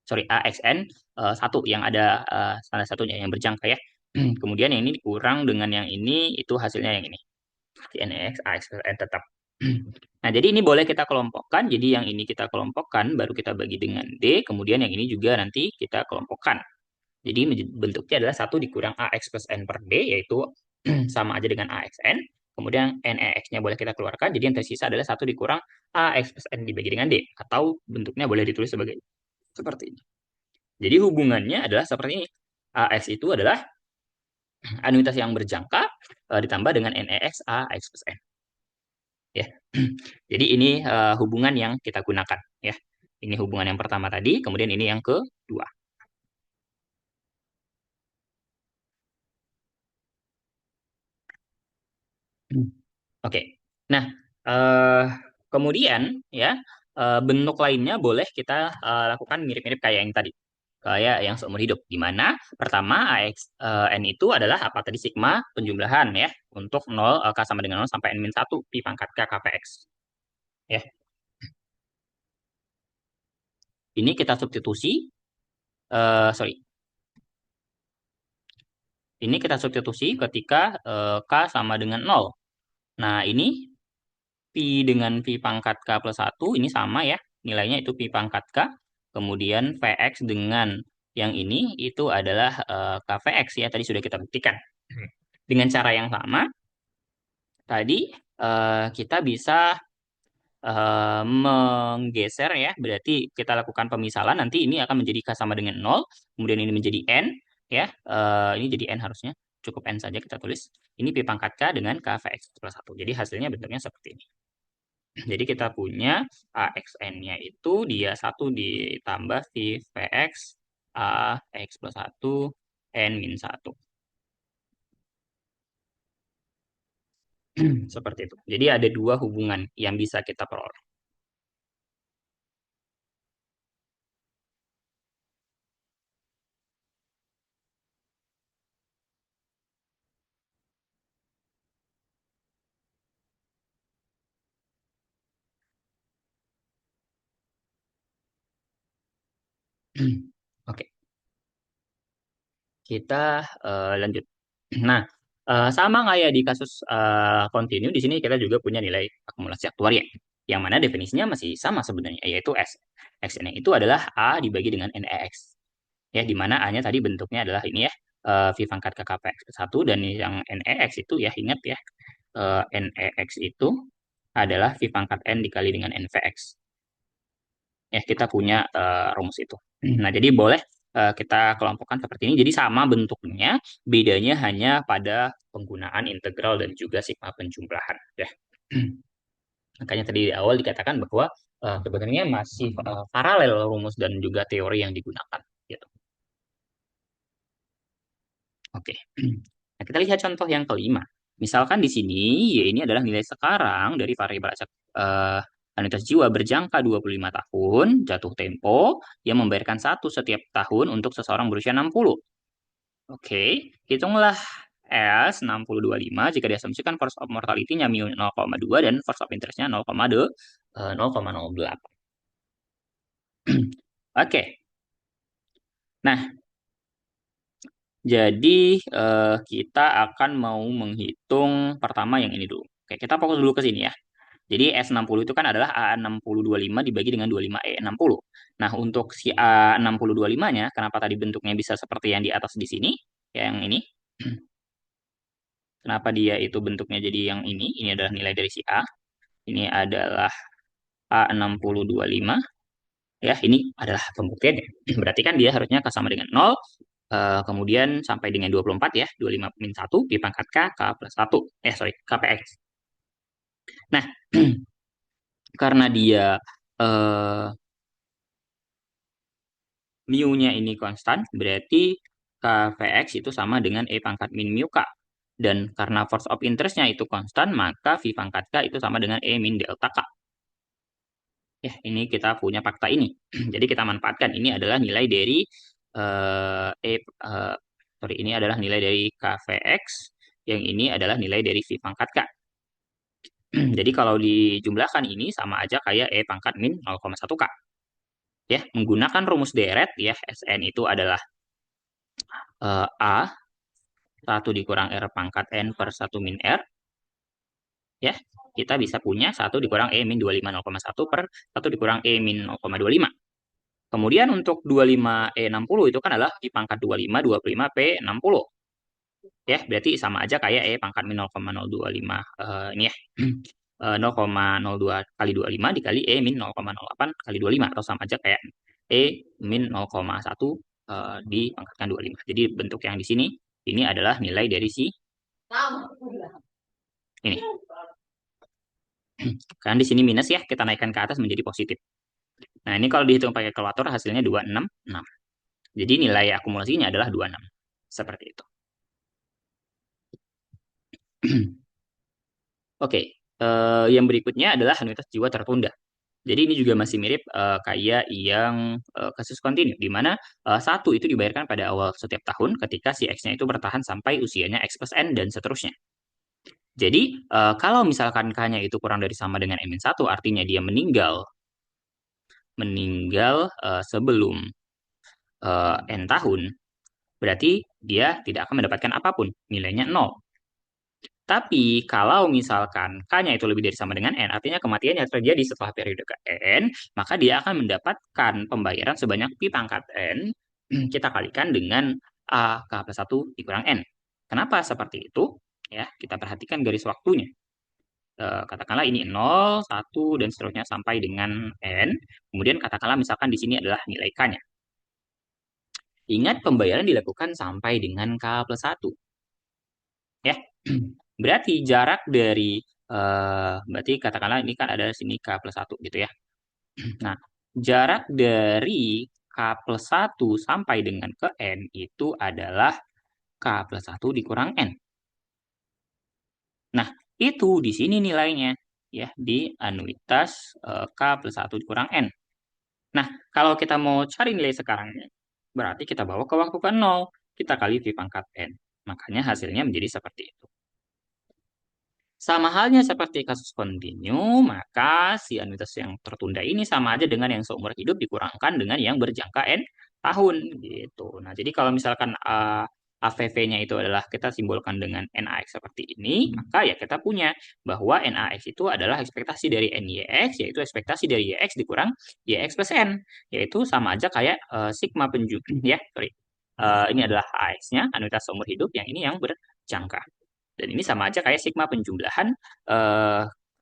Sorry, AXN 1 yang ada standar satunya yang berjangka ya. Kemudian yang ini dikurang dengan yang ini, itu hasilnya yang ini. NX, AX, N tetap. Nah, jadi ini boleh kita kelompokkan. Jadi yang ini kita kelompokkan, baru kita bagi dengan D. Kemudian yang ini juga nanti kita kelompokkan. Jadi bentuknya adalah 1 dikurang AX plus N per D, yaitu sama aja dengan AXN. Kemudian NEX-nya boleh kita keluarkan. Jadi yang tersisa adalah 1 dikurang AX plus N dibagi dengan D. Atau bentuknya boleh ditulis sebagai seperti ini. Jadi hubungannya adalah seperti ini. AX itu adalah anuitas yang berjangka ditambah dengan NEX AX plus N. Ya. Jadi ini hubungan yang kita gunakan ya. Ini hubungan yang pertama tadi, kemudian ini yang kedua. Oke. Nah, eh, kemudian ya bentuk lainnya boleh kita lakukan mirip-mirip kayak yang tadi. Kayak yang seumur hidup. Di mana pertama AX N itu adalah apa tadi sigma penjumlahan ya untuk 0 K sama dengan 0 sampai N-1 pi pangkat K KPX. Ya. Ini kita substitusi sorry. Ini kita substitusi ketika K sama dengan 0. Nah, ini Pi dengan Pi pangkat K plus 1 ini sama ya. Nilainya itu Pi pangkat K. Kemudian Vx dengan yang ini itu adalah KVX ya. Tadi sudah kita buktikan. Dengan cara yang sama, tadi kita bisa menggeser ya. Berarti kita lakukan pemisalan. Nanti ini akan menjadi K sama dengan 0. Kemudian ini menjadi N. Ya, ini jadi N harusnya. Cukup N saja kita tulis. Ini Pi pangkat K dengan KVX plus 1. Jadi hasilnya bentuknya seperti ini. Jadi kita punya AXN-nya itu dia 1 ditambah si VX AX plus 1 N min 1. Seperti itu. Jadi ada dua hubungan yang bisa kita peroleh. Oke, kita lanjut. Nah, sama kayak di kasus continue, di sini kita juga punya nilai akumulasi aktuaria. Yang mana definisinya masih sama sebenarnya, yaitu S. X-nya itu adalah A dibagi dengan NEX. Ya, di mana A-nya tadi bentuknya adalah ini ya, V pangkat ke KPX plus 1, dan yang NEX itu ya ingat ya, NEX itu adalah V pangkat N dikali dengan NVX. Ya, kita punya rumus itu. Nah, jadi boleh kita kelompokkan seperti ini. Jadi sama bentuknya, bedanya hanya pada penggunaan integral dan juga sigma penjumlahan. Ya. Makanya tadi di awal dikatakan bahwa sebenarnya masih paralel rumus dan juga teori yang digunakan. Gitu. Oke. Nah, kita lihat contoh yang kelima. Misalkan di sini Y ini adalah nilai sekarang dari variabel acak anuitas jiwa berjangka 25 tahun, jatuh tempo, yang membayarkan satu setiap tahun untuk seseorang berusia 60. Oke, hitunglah S 6025 jika diasumsikan force of mortality-nya mu 0,2 dan force of interest-nya 0,08. Oke, nah jadi kita akan mau menghitung pertama yang ini dulu. Oke, kita fokus dulu ke sini ya. Jadi S60 itu kan adalah A6025 dibagi dengan 25E60. Nah, untuk si A6025-nya, kenapa tadi bentuknya bisa seperti yang di atas di sini, ya, yang ini? Kenapa dia itu bentuknya jadi yang ini? Ini adalah nilai dari si A. Ini adalah A6025. Ya, ini adalah pembuktiannya. Berarti kan dia harusnya K sama dengan 0, kemudian sampai dengan 24 ya, 25 min 1 dipangkat K plus 1. Sorry, KPX. Nah, karena dia eh, mu-nya ini konstan, berarti KVX itu sama dengan E pangkat min mu K. Dan karena force of interest-nya itu konstan, maka V pangkat K itu sama dengan E min delta K. Ya, ini kita punya fakta ini. Jadi kita manfaatkan. Ini adalah nilai dari sorry, ini adalah nilai dari KVX. Yang ini adalah nilai dari V pangkat K. Jadi kalau dijumlahkan ini sama aja kayak E pangkat min 0,1 K. Ya, menggunakan rumus deret ya, Sn itu adalah A 1 dikurang R pangkat N per 1 min R. Ya, kita bisa punya 1 dikurang E min 25 0,1 per 1 dikurang E min 0,25. Kemudian untuk 25E60 itu kan adalah di pangkat 25, 25P60. Ya, berarti sama aja kayak E pangkat min 0,025 ini ya. 0,02 kali 25 dikali E min 0,08 kali 25 atau sama aja kayak E min 0,1 dipangkatkan 25. Jadi bentuk yang di sini ini adalah nilai dari si ini. Kan di sini minus ya, kita naikkan ke atas menjadi positif. Nah, ini kalau dihitung pakai kalkulator hasilnya 266. Jadi nilai akumulasinya adalah 26. Seperti itu. Oke, yang berikutnya adalah anuitas jiwa tertunda. Jadi ini juga masih mirip kayak yang kasus kontinu, di mana satu itu dibayarkan pada awal setiap tahun ketika si X-nya itu bertahan sampai usianya X plus N dan seterusnya. Jadi kalau misalkan K-nya itu kurang dari sama dengan N-1, artinya dia meninggal sebelum N tahun, berarti dia tidak akan mendapatkan apapun, nilainya 0. Tapi kalau misalkan K-nya itu lebih dari sama dengan N, artinya kematian yang terjadi setelah periode ke N, maka dia akan mendapatkan pembayaran sebanyak pi pangkat N, kita kalikan dengan A K plus 1 dikurang N. Kenapa seperti itu? Ya, kita perhatikan garis waktunya. Katakanlah ini 0, 1, dan seterusnya sampai dengan N. Kemudian katakanlah misalkan di sini adalah nilai K-nya. Ingat pembayaran dilakukan sampai dengan K plus 1. Ya, berarti jarak dari berarti katakanlah ini kan ada sini K plus 1 gitu ya. Nah, jarak dari K plus 1 sampai dengan ke N itu adalah K plus 1 dikurang N. Nah, itu di sini nilainya ya di anuitas K plus 1 dikurang N. Nah, kalau kita mau cari nilai sekarangnya, berarti kita bawa ke waktu ke 0, kita kali V pangkat N. Makanya hasilnya menjadi seperti itu. Sama halnya seperti kasus kontinu, maka si anuitas yang tertunda ini sama aja dengan yang seumur hidup dikurangkan dengan yang berjangka N tahun gitu. Nah, jadi kalau misalkan AVV-nya itu adalah kita simbolkan dengan NAX seperti ini, maka ya kita punya bahwa NAX itu adalah ekspektasi dari NYX, yaitu ekspektasi dari YX dikurang YX plus N, yaitu sama aja kayak sigma penjumlah, ya, sorry. Ini adalah AX-nya, anuitas seumur hidup, yang ini yang berjangka. Dan ini sama aja kayak sigma penjumlahan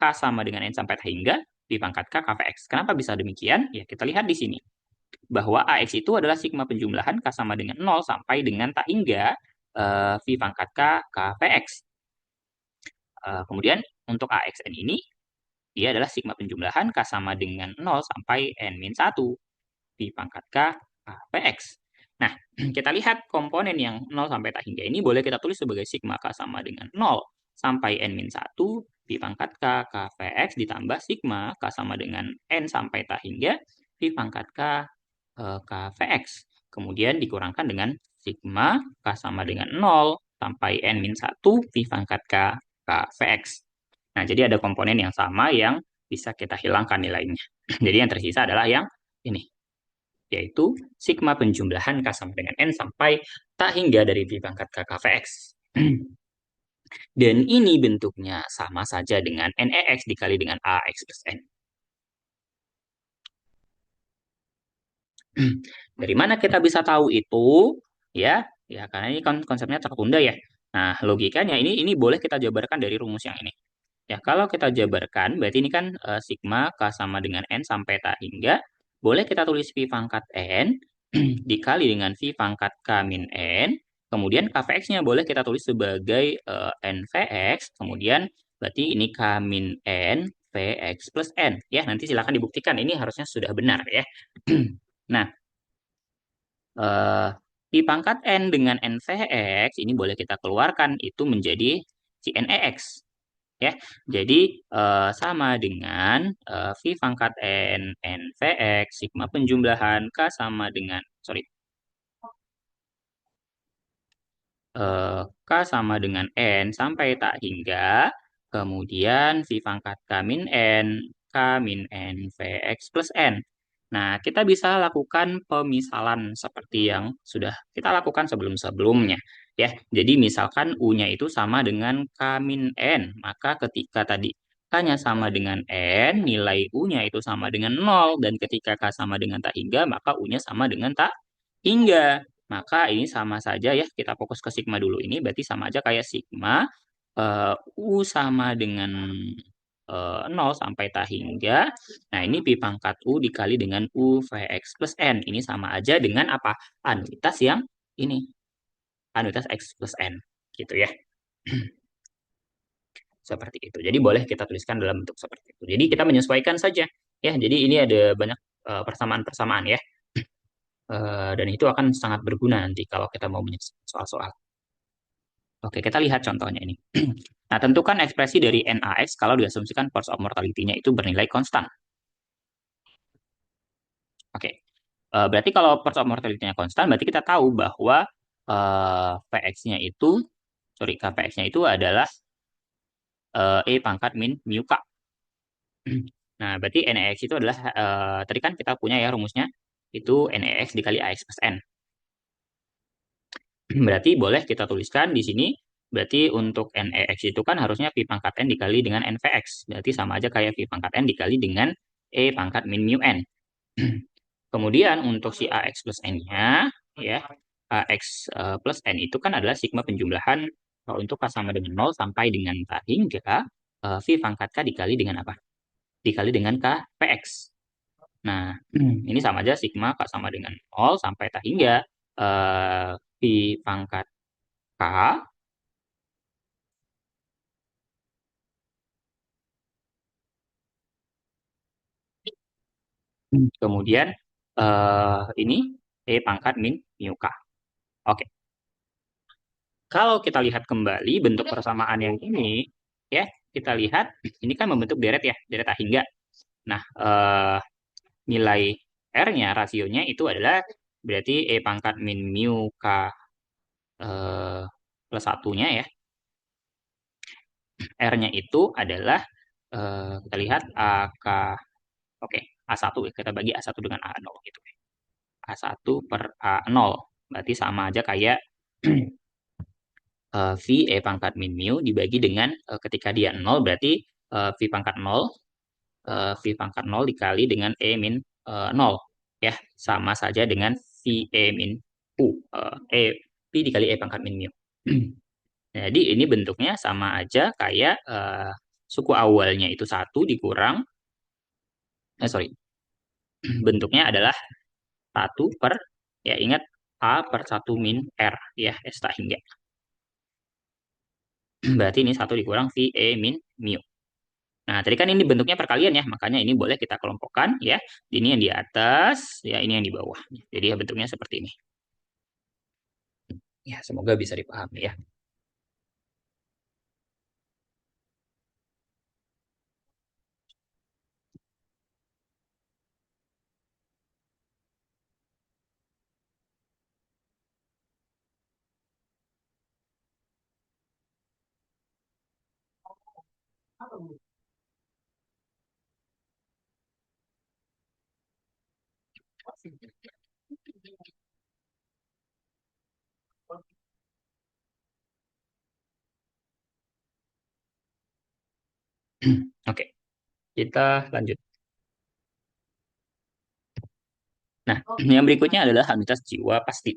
K sama dengan N sampai hingga dipangkat K KVX. Kenapa bisa demikian? Ya, kita lihat di sini. Bahwa AX itu adalah sigma penjumlahan K sama dengan 0 sampai dengan tak hingga V pangkat K KVX. Kemudian untuk AXN ini, dia adalah sigma penjumlahan K sama dengan 0 sampai N-1 V pangkat K KVX. Nah, kita lihat komponen yang 0 sampai tak hingga ini boleh kita tulis sebagai sigma K sama dengan 0 sampai N-1 V pangkat K KVX ditambah sigma K sama dengan N sampai tak hingga V pangkat K KVX. Kemudian dikurangkan dengan sigma K sama dengan 0 sampai N-1 V pangkat K KVX. Nah, jadi ada komponen yang sama yang bisa kita hilangkan nilainya. Jadi yang tersisa adalah yang ini, yaitu sigma penjumlahan K sama dengan N sampai tak hingga dari V pangkat K KVX. Dan ini bentuknya sama saja dengan NEX dikali dengan AX plus N. Dari mana kita bisa tahu itu? Ya, ya karena ini kan konsepnya tertunda ya. Nah, logikanya ini boleh kita jabarkan dari rumus yang ini. Ya, kalau kita jabarkan, berarti ini kan sigma K sama dengan N sampai tak hingga. Boleh kita tulis V pangkat N dikali dengan V pangkat K min N. Kemudian KVX-nya boleh kita tulis sebagai NVX. Kemudian berarti ini K min N VX plus N. Ya, nanti silakan dibuktikan. Ini harusnya sudah benar ya. Nah, eh, V pangkat N dengan NVX ini boleh kita keluarkan itu menjadi si NEX ya. Jadi sama dengan V pangkat N NVX sigma penjumlahan K sama dengan sorry K sama dengan N sampai tak hingga kemudian V pangkat K min N K min N VX plus N. Nah, kita bisa lakukan pemisalan seperti yang sudah kita lakukan sebelum-sebelumnya. Ya, jadi misalkan U-nya itu sama dengan K min N, maka ketika tadi K-nya sama dengan N, nilai U-nya itu sama dengan 0, dan ketika K sama dengan tak hingga, maka U-nya sama dengan tak hingga. Maka ini sama saja ya, kita fokus ke sigma dulu ini, berarti sama aja kayak sigma U sama dengan 0 sampai tak hingga. Nah, ini pi pangkat U dikali dengan U Vx plus N. Ini sama aja dengan apa? Anuitas yang ini. Anuitas X plus N. Gitu ya. Seperti itu. Jadi boleh kita tuliskan dalam bentuk seperti itu. Jadi kita menyesuaikan saja. Ya, jadi ini ada banyak persamaan-persamaan ya. Dan itu akan sangat berguna nanti kalau kita mau menyelesaikan soal-soal. Oke, kita lihat contohnya ini. Nah, tentukan ekspresi dari NaX kalau diasumsikan force of mortality-nya itu bernilai konstan. Oke, berarti kalau force of mortality-nya konstan, berarti kita tahu bahwa Px-nya itu, sorry, Kpx-nya itu adalah E pangkat min mu K. Nah, berarti NaX itu adalah, tadi kan kita punya ya rumusnya, itu NaX dikali AX plus N. Berarti boleh kita tuliskan di sini, berarti untuk NEX itu kan harusnya V pangkat N dikali dengan NVX. Berarti sama aja kayak V pangkat N dikali dengan E pangkat min mu N. Kemudian untuk si AX plus N-nya, ya, AX plus N itu kan adalah sigma penjumlahan untuk K sama dengan 0 sampai dengan K hingga V pangkat K dikali dengan apa? Dikali dengan K PX. Nah, ini sama aja sigma K sama dengan 0 sampai tak hingga V pangkat K. Kemudian ini E pangkat min mu K. Oke, kalau kita lihat kembali bentuk persamaan yang ini, ya kita lihat ini kan membentuk deret ya, deret tak hingga. Nah, nilai R-nya, rasionya itu adalah berarti E pangkat min mu K eh, plus satunya ya. R-nya itu adalah kita lihat AK, oke, A1 ya, kita bagi A1 dengan A0 gitu. A1 per A0, berarti sama aja kayak V E pangkat min mu dibagi dengan ketika dia 0 berarti V pangkat 0 V pangkat 0 dikali dengan E min 0 ya sama saja dengan V E min U V dikali E pangkat min mu. Jadi ini bentuknya sama aja kayak suku awalnya itu satu dikurang sorry bentuknya adalah satu per ya ingat A per satu min R ya S tak hingga. Berarti ini satu dikurang V E min mu. Nah, tadi kan ini bentuknya perkalian ya, makanya ini boleh kita kelompokkan ya. Ini yang di atas, ya ini yang di bawah. Jadi ya bentuknya seperti ini. Ya, semoga bisa dipahami ya. Oke, kita lanjut. Nah, yang berikutnya adalah anuitas jiwa pasti.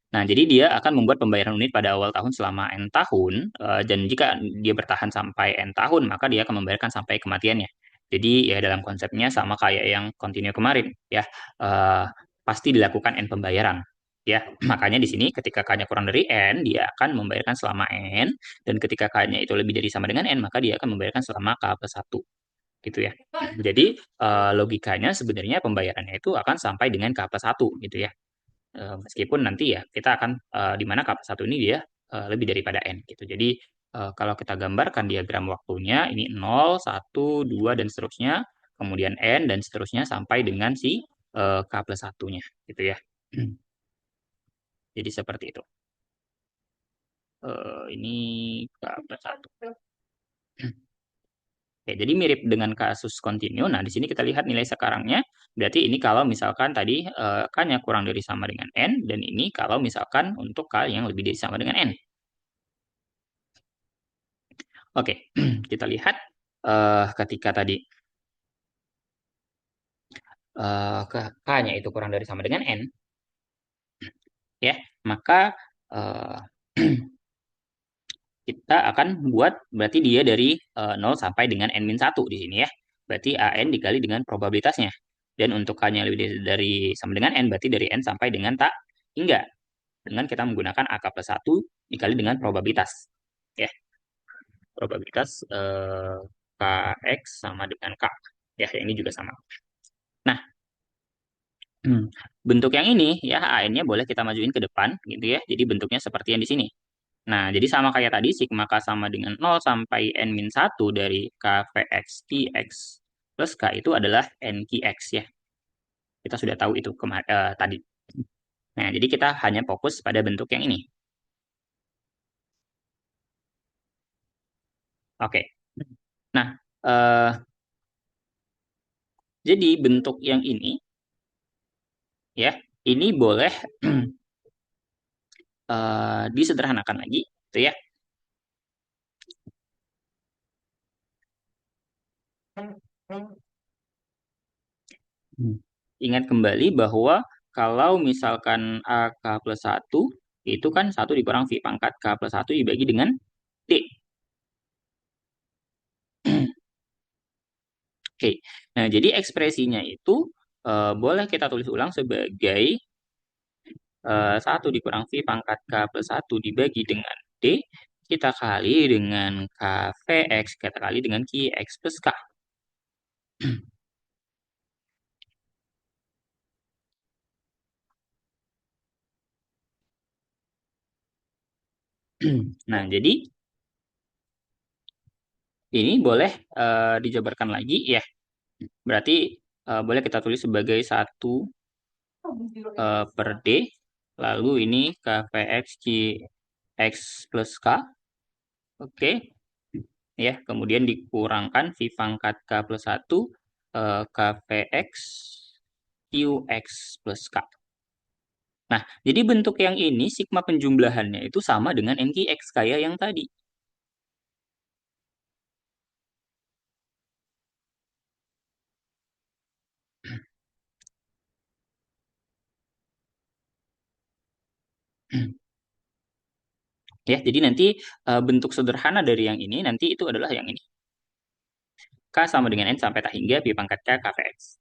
Nah, jadi dia akan membuat pembayaran unit pada awal tahun selama N tahun, dan jika dia bertahan sampai N tahun, maka dia akan membayarkan sampai kematiannya. Jadi, ya dalam konsepnya sama kayak yang continue kemarin, ya. Eh, Pasti dilakukan N pembayaran. Ya, makanya di sini ketika K-nya kurang dari N, dia akan membayarkan selama N, dan ketika K-nya itu lebih dari sama dengan N, maka dia akan membayarkan selama K plus 1. Gitu ya. Jadi, logikanya sebenarnya pembayarannya itu akan sampai dengan K plus 1, gitu ya. Meskipun nanti ya kita akan di mana kap satu ini dia lebih daripada n gitu. Jadi kalau kita gambarkan diagram waktunya ini 0, 1, 2 dan seterusnya, kemudian n dan seterusnya sampai dengan si k plus satunya gitu ya. Jadi seperti itu. Ini k plus 1. Oke, jadi mirip dengan kasus kontinu. Nah, di sini kita lihat nilai sekarangnya. Berarti ini kalau misalkan tadi K-nya kurang dari sama dengan N, dan ini kalau misalkan untuk K yang lebih dari sama dengan N. Oke, kita lihat ketika tadi K-nya itu kurang dari sama dengan N, ya, maka eh, kita akan buat berarti dia dari 0 sampai dengan N-1 di sini ya. Berarti AN dikali dengan probabilitasnya. Dan untuk K-nya lebih dari sama dengan N, berarti dari N sampai dengan tak hingga. Dengan kita menggunakan AK plus 1 dikali dengan probabilitas. Ya, probabilitas KX sama dengan K. Ya, yang ini juga sama. Nah, bentuk yang ini ya AN-nya boleh kita majuin ke depan gitu ya. Jadi bentuknya seperti yang di sini. Nah, jadi sama kayak tadi sigma K sama dengan 0 sampai N-1 dari KVX QX plus K itu adalah NQX ya. Kita sudah tahu itu tadi. Nah, jadi kita hanya fokus pada bentuk yang ini. Oke. Nah, eh, jadi bentuk yang ini ya, ini boleh disederhanakan lagi, gitu ya. Hmm. Ingat kembali bahwa kalau misalkan AK plus 1, itu kan 1 dikurang V pangkat K plus 1 dibagi dengan D. Oke, nah jadi ekspresinya itu boleh kita tulis ulang sebagai 1 dikurang V pangkat K plus 1 dibagi dengan D, kita kali dengan KVX, kita kali dengan QX plus K. Nah, jadi ini boleh dijabarkan lagi ya. Berarti boleh kita tulis sebagai 1 per D, lalu ini KVX QX plus K, oke, ya, kemudian dikurangkan V pangkat K plus 1 KVX QX plus K. Nah, jadi bentuk yang ini sigma penjumlahannya itu sama dengan NQX kayak yang tadi. Ya, jadi nanti bentuk sederhana dari yang ini nanti itu adalah yang ini. K sama dengan N sampai tak hingga pi pangkat K KVX.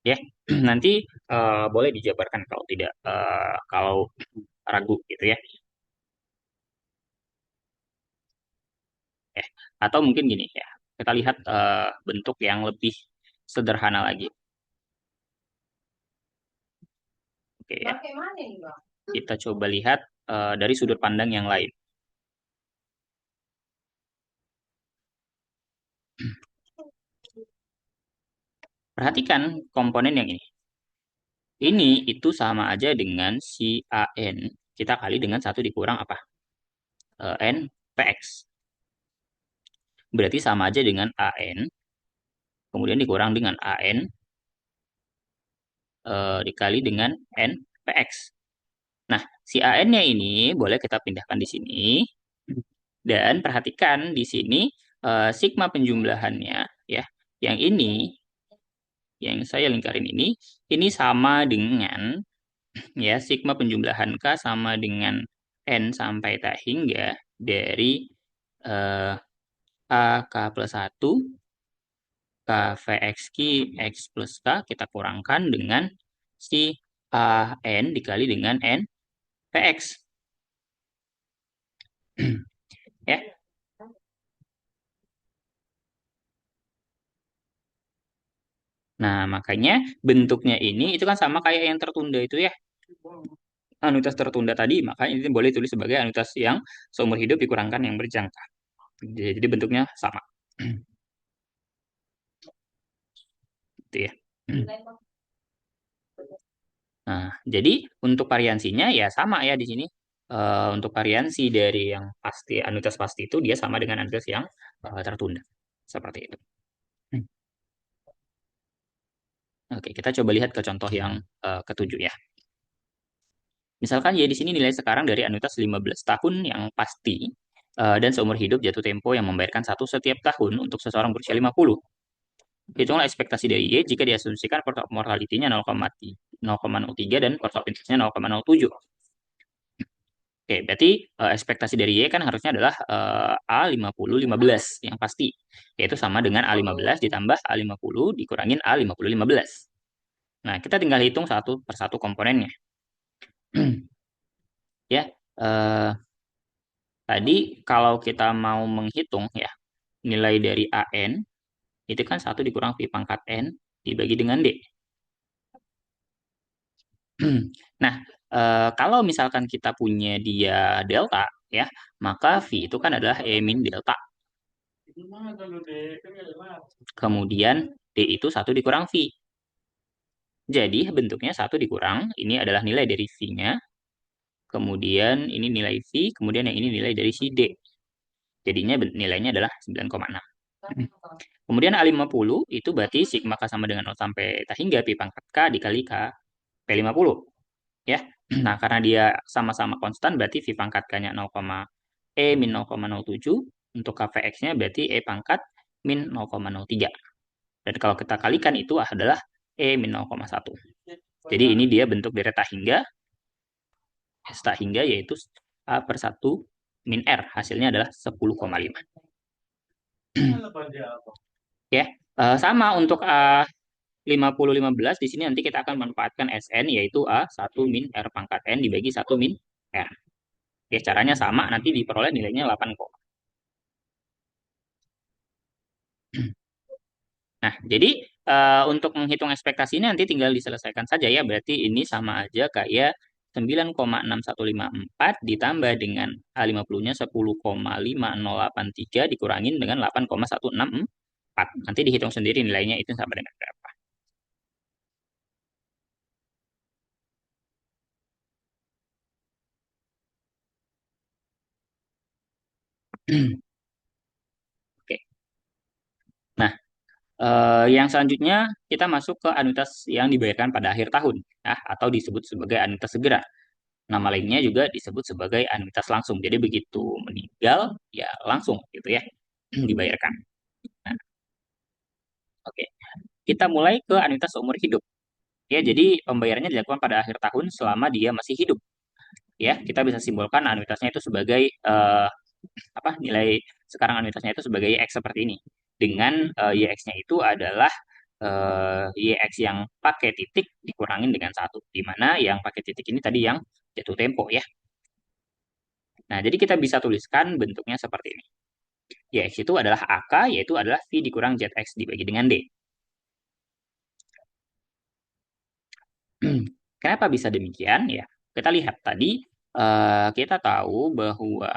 Ya, nanti boleh dijabarkan kalau tidak, kalau ragu gitu ya. Ya. Atau mungkin gini ya, kita lihat bentuk yang lebih sederhana lagi. Oke ya. Kita coba lihat dari sudut pandang yang lain. Perhatikan komponen yang ini. Ini itu sama aja dengan si AN kita kali dengan 1 dikurang apa? N PX. Berarti sama aja dengan AN, kemudian dikurang dengan AN dikali dengan N PX. Nah, si AN-nya ini boleh kita pindahkan di sini. Dan perhatikan di sini sigma penjumlahannya ya, yang ini, yang saya lingkarin ini sama dengan ya sigma penjumlahan K sama dengan N sampai tak hingga dari eh, A K plus 1 K V X Q X plus K kita kurangkan dengan si A N dikali dengan N VX. Ya. Nah, makanya bentuknya itu kan sama kayak yang tertunda itu ya. Anuitas tertunda tadi, maka ini boleh tulis sebagai anuitas yang seumur hidup dikurangkan yang berjangka. Jadi bentuknya sama. Gitu ya. Nah, jadi untuk variansinya ya sama ya di sini. Untuk variansi dari yang pasti, anuitas pasti itu dia sama dengan anuitas yang tertunda. Seperti itu. Oke, kita coba lihat ke contoh yang ketujuh ya. Misalkan ya di sini nilai sekarang dari anuitas 15 tahun yang pasti dan seumur hidup jatuh tempo yang membayarkan satu setiap tahun untuk seseorang berusia 50. Hitunglah ekspektasi dari Y jika diasumsikan mortality-nya 0,03 dan cost of interest-nya 0,07. Oke, berarti ekspektasi dari Y kan harusnya adalah A50-15 yang pasti. Yaitu sama dengan A15 ditambah A50 dikurangin A50-15. Nah, kita tinggal hitung satu per satu komponennya. Ya, tadi kalau kita mau menghitung ya nilai dari AN itu kan 1 dikurang V pangkat N dibagi dengan D. Nah, kalau misalkan kita punya dia delta ya, maka V itu kan adalah E min delta. Kemudian D itu 1 dikurang V. Jadi bentuknya 1 dikurang, ini adalah nilai dari V-nya. Kemudian ini nilai V, kemudian yang ini nilai dari si D. Jadinya nilainya adalah 9,6. Kemudian A50 itu berarti sigma K sama dengan 0 sampai tak hingga pi pangkat K dikali K P50. Ya. Nah, karena dia sama-sama konstan berarti V pangkat K-nya 0, E min 0,07. Untuk KVX-nya berarti E pangkat min 0,03. Dan kalau kita kalikan itu adalah E min 0,1. Jadi ini dia bentuk dari tak hingga. Tak hingga yaitu A per 1 min R. Hasilnya adalah 10,5. Ya, sama untuk A 50-15 di sini nanti kita akan manfaatkan SN yaitu A1 min R pangkat N dibagi 1 min R. Ya, caranya sama, nanti diperoleh nilainya 8 kok. Nah, jadi untuk menghitung ekspektasi ini nanti tinggal diselesaikan saja ya. Berarti ini sama aja kayak 9,6154 ditambah dengan A50-nya 10,5083 dikurangin dengan 8,164. Nanti dihitung sendiri nilainya itu sama dengan berapa. Oke. Nah, yang selanjutnya kita masuk ke anuitas yang dibayarkan pada akhir tahun, ya, atau disebut sebagai anuitas segera. Nama lainnya juga disebut sebagai anuitas langsung. Jadi begitu meninggal, ya langsung gitu ya dibayarkan. Nah, oke. Kita mulai ke anuitas seumur hidup. Ya, jadi pembayarannya dilakukan pada akhir tahun selama dia masih hidup. Ya, kita bisa simpulkan anuitasnya itu sebagai apa nilai sekarang anuitasnya itu sebagai YX seperti ini. Dengan YX-nya itu adalah YX yang pakai titik dikurangin dengan satu, di mana yang pakai titik ini tadi yang jatuh tempo ya. Nah, jadi kita bisa tuliskan bentuknya seperti ini. YX itu adalah AK, yaitu adalah V dikurang ZX dibagi dengan D. Kenapa bisa demikian? Ya, kita lihat tadi kita tahu bahwa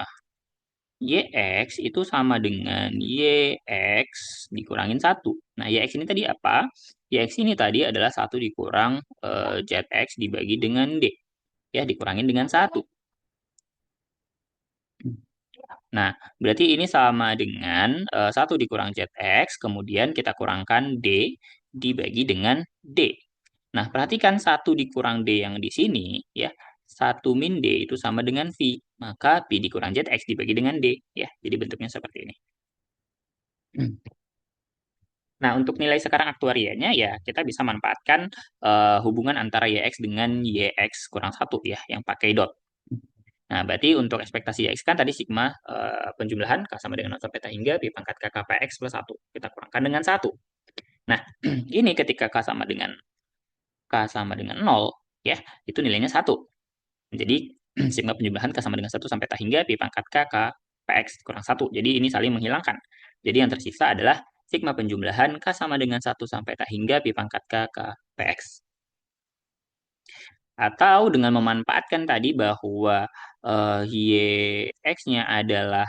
YX itu sama dengan YX dikurangin satu. Nah, YX ini tadi apa? YX ini tadi adalah satu dikurang ZX dibagi dengan D. Ya, dikurangin dengan satu. Nah, berarti ini sama dengan 1 dikurang ZX, kemudian kita kurangkan D dibagi dengan D. Nah, perhatikan 1 dikurang D yang di sini, ya. 1 min D itu sama dengan V. Maka P dikurang ZX dibagi dengan D. Ya, jadi bentuknya seperti ini. Nah, untuk nilai sekarang aktuarianya ya kita bisa manfaatkan hubungan antara YX dengan YX kurang satu ya, yang pakai dot. Nah, berarti untuk ekspektasi YX kan tadi sigma penjumlahan K sama dengan 0 sampai T hingga Pi pangkat K KPX plus satu. Kita kurangkan dengan satu. Nah, ini ketika K sama dengan 0, ya, itu nilainya satu. Jadi, sigma penjumlahan K sama dengan satu sampai T hingga Pi pangkat K KPX kurang satu. Jadi, ini saling menghilangkan. Jadi, yang tersisa adalah sigma penjumlahan K sama dengan satu sampai T hingga Pi pangkat K KPX. Atau dengan memanfaatkan tadi bahwa YX-nya adalah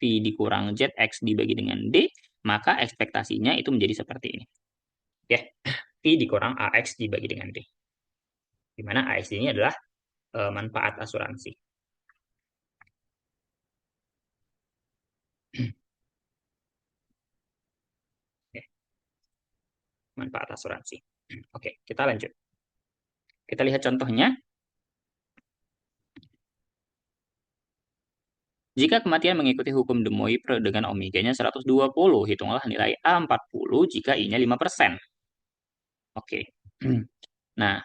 V dikurang ZX dibagi dengan D, maka ekspektasinya itu menjadi seperti ini. Ya, V dikurang AX dibagi dengan D. Di mana AX ini adalah manfaat asuransi. Ya, manfaat asuransi. Oke, kita lanjut. Kita lihat contohnya. Jika kematian mengikuti hukum de Moivre dengan omeganya 120, hitunglah nilai A40 jika I-nya 5%. Oke. Nah,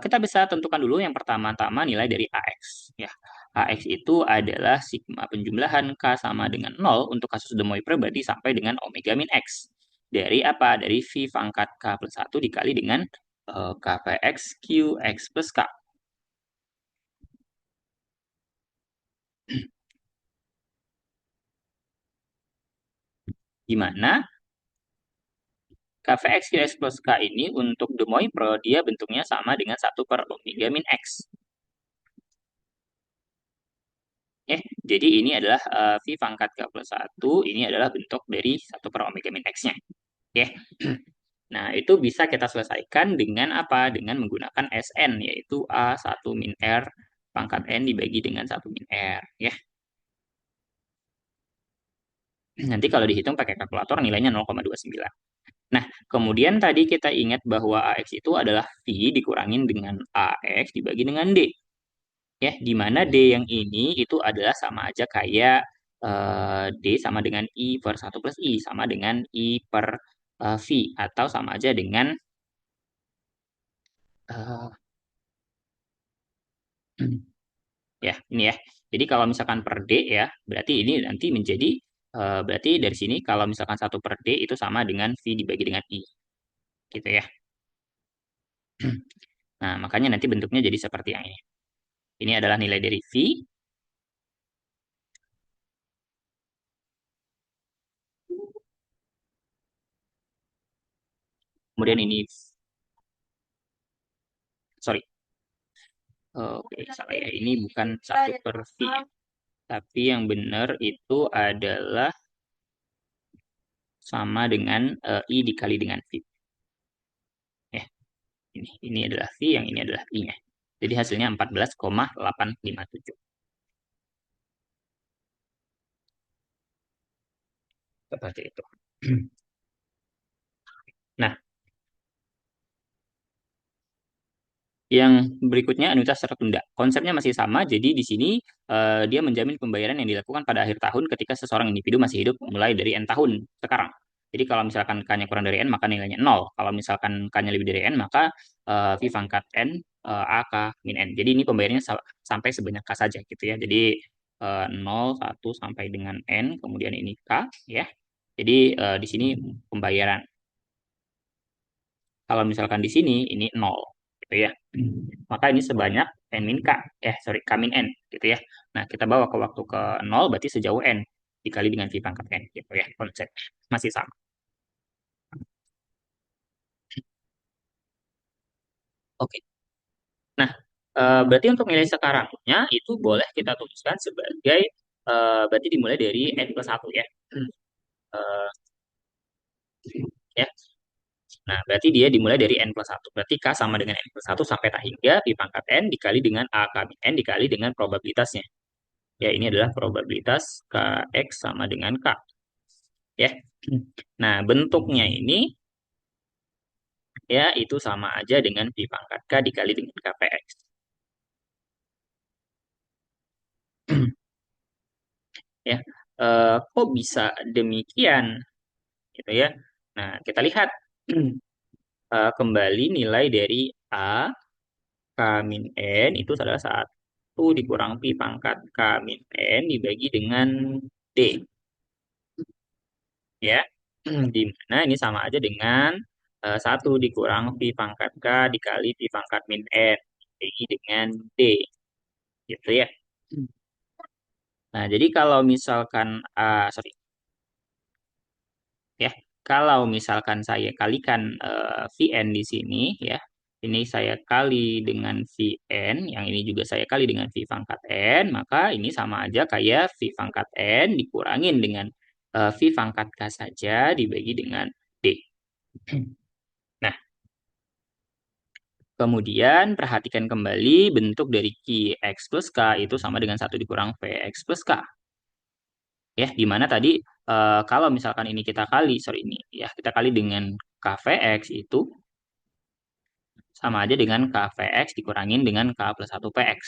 kita bisa tentukan dulu yang pertama-tama nilai dari AX. Ya, AX itu adalah sigma penjumlahan K sama dengan 0 untuk kasus de Moivre berarti sampai dengan omega min X. Dari apa? Dari V pangkat K plus 1 dikali dengan KPX QX plus K. Gimana? KVX QX plus K ini untuk de Moivre dia bentuknya sama dengan 1/omega min X. Ya, jadi ini adalah V pangkat K plus 1, ini adalah bentuk dari 1/omega min X-nya. Ya. Nah, itu bisa kita selesaikan dengan apa? Dengan menggunakan SN, yaitu A1 min R pangkat N dibagi dengan 1 min R. Ya. Nanti kalau dihitung pakai kalkulator nilainya 0,29. Nah, kemudian tadi kita ingat bahwa AX itu adalah V dikurangin dengan AX dibagi dengan D. Ya, di mana D yang ini itu adalah sama aja kayak D sama dengan I per 1 plus I, sama dengan I per V, atau sama aja dengan eh, ya, ini ya. Jadi kalau misalkan per D ya, berarti ini nanti menjadi, berarti dari sini kalau misalkan 1/D itu sama dengan V dibagi dengan I. Gitu ya. Nah, makanya nanti bentuknya jadi seperti yang ini. Ini adalah nilai dari V, kemudian ini, sorry, oke, salah ya. Ini bukan 1/V. Tapi yang benar itu adalah sama dengan I dikali dengan V. Ya, ini adalah V, yang ini adalah I-nya. Jadi hasilnya 14,857. Seperti itu. Nah, yang berikutnya anuitas tertunda. Konsepnya masih sama, jadi di sini dia menjamin pembayaran yang dilakukan pada akhir tahun ketika seseorang individu masih hidup mulai dari N tahun sekarang. Jadi kalau misalkan K-nya kurang dari N, maka nilainya 0. Kalau misalkan K-nya lebih dari N, maka V pangkat N, A, K, min N. Jadi ini pembayarannya sampai sebanyak K saja gitu ya. Jadi 0, 1, sampai dengan N, kemudian ini K ya. Jadi di sini pembayaran. Kalau misalkan di sini ini 0 gitu ya. Maka ini sebanyak n min k, sorry, k min n gitu ya. Nah, kita bawa ke waktu ke 0 berarti sejauh n dikali dengan v pangkat n gitu ya. Konsep masih sama. Oke. Nah, berarti untuk nilai sekarangnya itu boleh kita tuliskan sebagai berarti dimulai dari n plus 1 ya. Eh, ya. Nah, berarti dia dimulai dari n plus 1. Berarti K sama dengan n plus 1 sampai tak hingga V pangkat n dikali dengan A K min n dikali dengan probabilitasnya. Ya, ini adalah probabilitas Kx sama dengan K. Ya. Nah, bentuknya ini ya itu sama aja dengan V pangkat K dikali dengan KPX. Ya. Kok bisa demikian? gitu ya. Nah, kita lihat kembali nilai dari A K min N itu adalah 1 dikurang Pi pangkat K min N dibagi dengan D, ya. Di mana ini sama aja dengan 1 dikurang Pi pangkat K dikali Pi pangkat min N dibagi dengan D, gitu ya. Nah, jadi kalau misalkan, sorry, ya, kalau misalkan saya kalikan Vn di sini, ya, ini saya kali dengan Vn, yang ini juga saya kali dengan V pangkat N, maka ini sama aja kayak V pangkat N dikurangin dengan V pangkat K saja dibagi dengan D. Nah, kemudian perhatikan kembali bentuk dari Qx plus K itu sama dengan 1 dikurang Vx plus K. Ya, di mana tadi kalau misalkan ini kita kali, sorry ini ya, kita kali dengan KVX itu sama aja dengan KVX dikurangin dengan K plus 1 PX.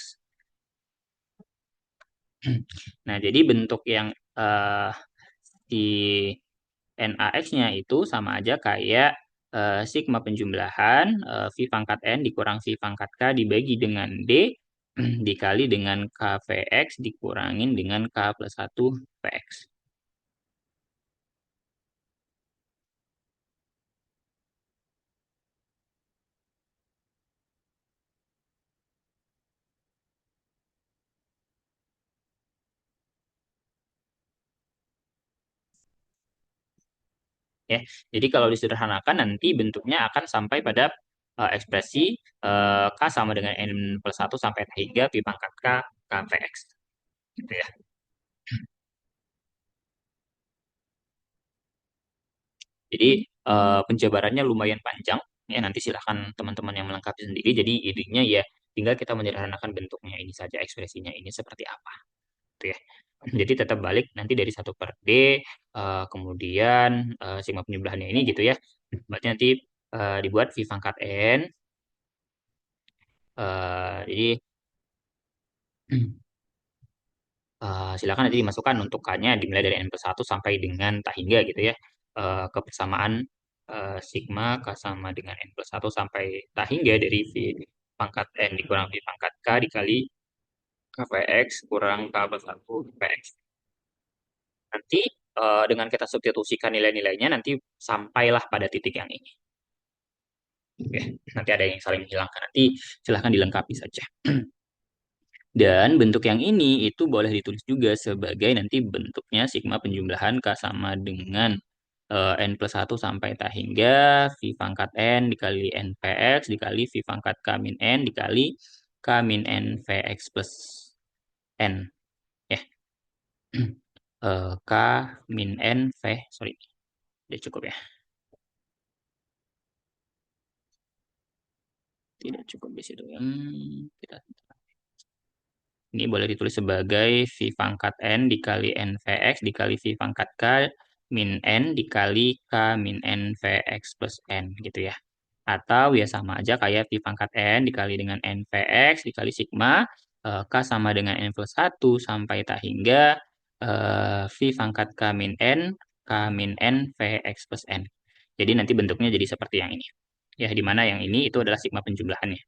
Nah, jadi bentuk yang di NaX-nya itu sama aja kayak sigma penjumlahan V pangkat N dikurang V pangkat K dibagi dengan D dikali dengan KVX dikurangin dengan K plus 1 PX. Ya. Jadi kalau disederhanakan nanti bentuknya akan sampai pada ekspresi K sama dengan N plus 1 sampai 3 pi pangkat K KPX. Gitu ya. Jadi penjabarannya lumayan panjang. Ya, nanti silahkan teman-teman yang melengkapi sendiri. Jadi idenya ya tinggal kita menyederhanakan bentuknya ini saja, ekspresinya ini seperti apa. Gitu ya. Jadi tetap balik nanti dari 1/D, kemudian sigma penjumlahannya ini gitu ya. Berarti nanti dibuat V pangkat N. Jadi silakan nanti dimasukkan untuk K-nya dimulai dari N plus 1 sampai dengan tak hingga gitu ya. Kebersamaan sigma K sama dengan N plus 1 sampai tak hingga dari V pangkat N dikurang V pangkat K dikali KPX kurang K plus 1 PX. Nanti dengan kita substitusikan nilai-nilainya nanti sampailah pada titik yang ini. Oke, nanti ada yang saling menghilangkan. Nanti silahkan dilengkapi saja. Dan bentuk yang ini itu boleh ditulis juga sebagai nanti bentuknya sigma penjumlahan K sama dengan N plus 1 sampai tak hingga V pangkat N dikali NPX dikali V pangkat K min N dikali K min N VX plus N. Ya. K min N V, sorry. Udah cukup ya. Tidak cukup di situ. Kita Ini boleh ditulis sebagai V pangkat N dikali NVX dikali V pangkat K min N dikali K min N VX plus N gitu ya. Atau ya sama aja kayak V pangkat N dikali dengan NVX dikali sigma K sama dengan N plus 1 sampai tak hingga V pangkat K min N K min N VX plus N. Jadi nanti bentuknya jadi seperti yang ini. Ya, di mana yang ini itu adalah sigma penjumlahannya.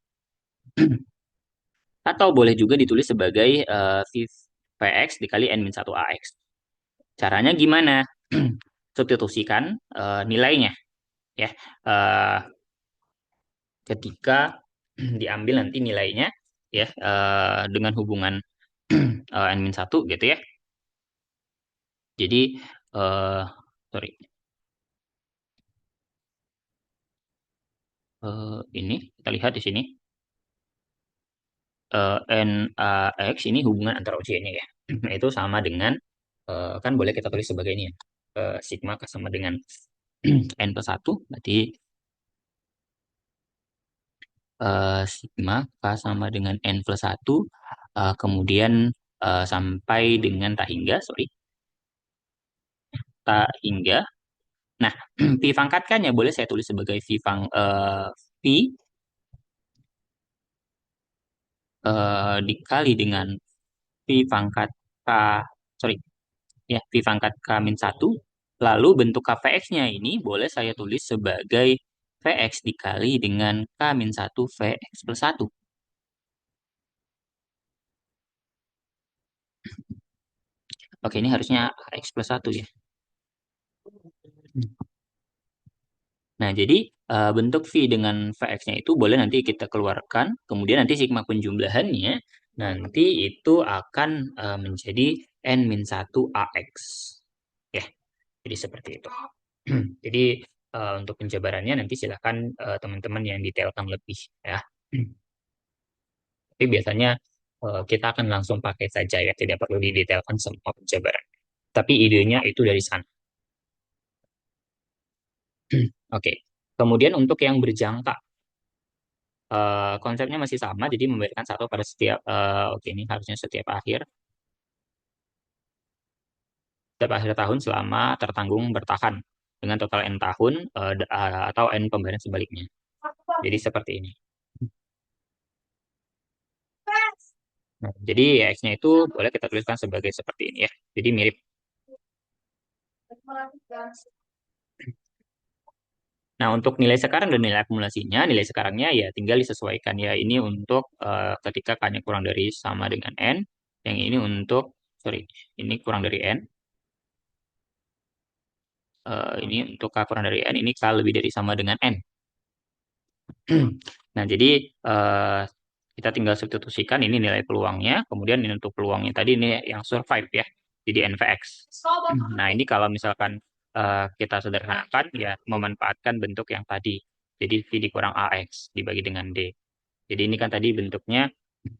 Atau boleh juga ditulis sebagai VX dikali N-1AX. Caranya gimana? Substitusikan nilainya ya. Eh, Ketika diambil nanti nilainya ya dengan hubungan N-1 gitu ya. Jadi eh sorry. Ini kita lihat di sini NaX ini hubungan antara ujiannya ya. Nah, itu sama dengan kan boleh kita tulis sebagai ini ya. Sigma sama dengan N plus 1 berarti sigma K sama dengan N plus 1 kemudian sampai dengan tak hingga sorry tak hingga. Nah, pi pangkatkannya boleh saya tulis sebagai pi dikali dengan pi pangkat K sorry ya pi pangkat K min 1 Lalu bentuk KVX-nya ini boleh saya tulis sebagai VX dikali dengan K-1 VX plus 1. Oke, ini harusnya X plus 1 ya. Nah, jadi bentuk V dengan Vx-nya itu boleh nanti kita keluarkan, kemudian nanti sigma penjumlahannya nanti itu akan menjadi N-1 AX. Ya, jadi seperti itu. Jadi untuk penjabarannya nanti silakan teman-teman yang detailkan lebih ya. Tapi biasanya kita akan langsung pakai saja ya, tidak perlu didetailkan semua penjabaran. Tapi idenya itu dari sana. Oke. Kemudian untuk yang berjangka, konsepnya masih sama, jadi memberikan satu pada setiap, oke ini harusnya setiap akhir tahun selama tertanggung bertahan dengan total N tahun atau N pembayaran sebaliknya. Jadi seperti ini. Nah, jadi X-nya itu boleh kita tuliskan sebagai seperti ini ya. Jadi mirip. Nah, untuk nilai sekarang dan nilai akumulasinya, nilai sekarangnya ya tinggal disesuaikan ya. Ini untuk ketika K-nya kurang dari sama dengan N. Yang ini untuk, sorry, ini kurang dari N. Ini untuk K kurang dari N, ini K lebih dari sama dengan N. Nah, jadi eh, kita tinggal substitusikan ini nilai peluangnya, kemudian ini untuk peluangnya tadi ini yang survive ya, jadi NVX. Nah, ini kalau misalkan kita sederhanakan ya memanfaatkan bentuk yang tadi. Jadi V dikurang AX dibagi dengan D. Jadi ini kan tadi bentuknya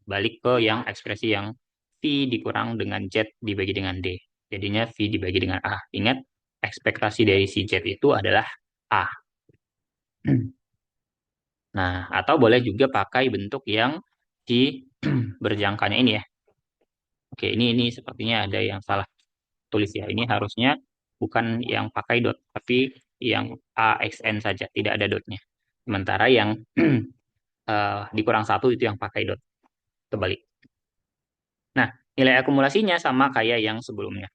balik ke yang ekspresi yang V dikurang dengan Z dibagi dengan D. Jadinya V dibagi dengan A. Ingat, ekspektasi dari si Z itu adalah A. Nah, atau boleh juga pakai bentuk yang di berjangkanya ini ya. Oke, ini sepertinya ada yang salah tulis ya. Ini harusnya bukan yang pakai dot, tapi yang AXN saja, tidak ada dotnya. Sementara yang dikurang satu itu yang pakai dot. Terbalik. Nah, nilai akumulasinya sama kayak yang sebelumnya.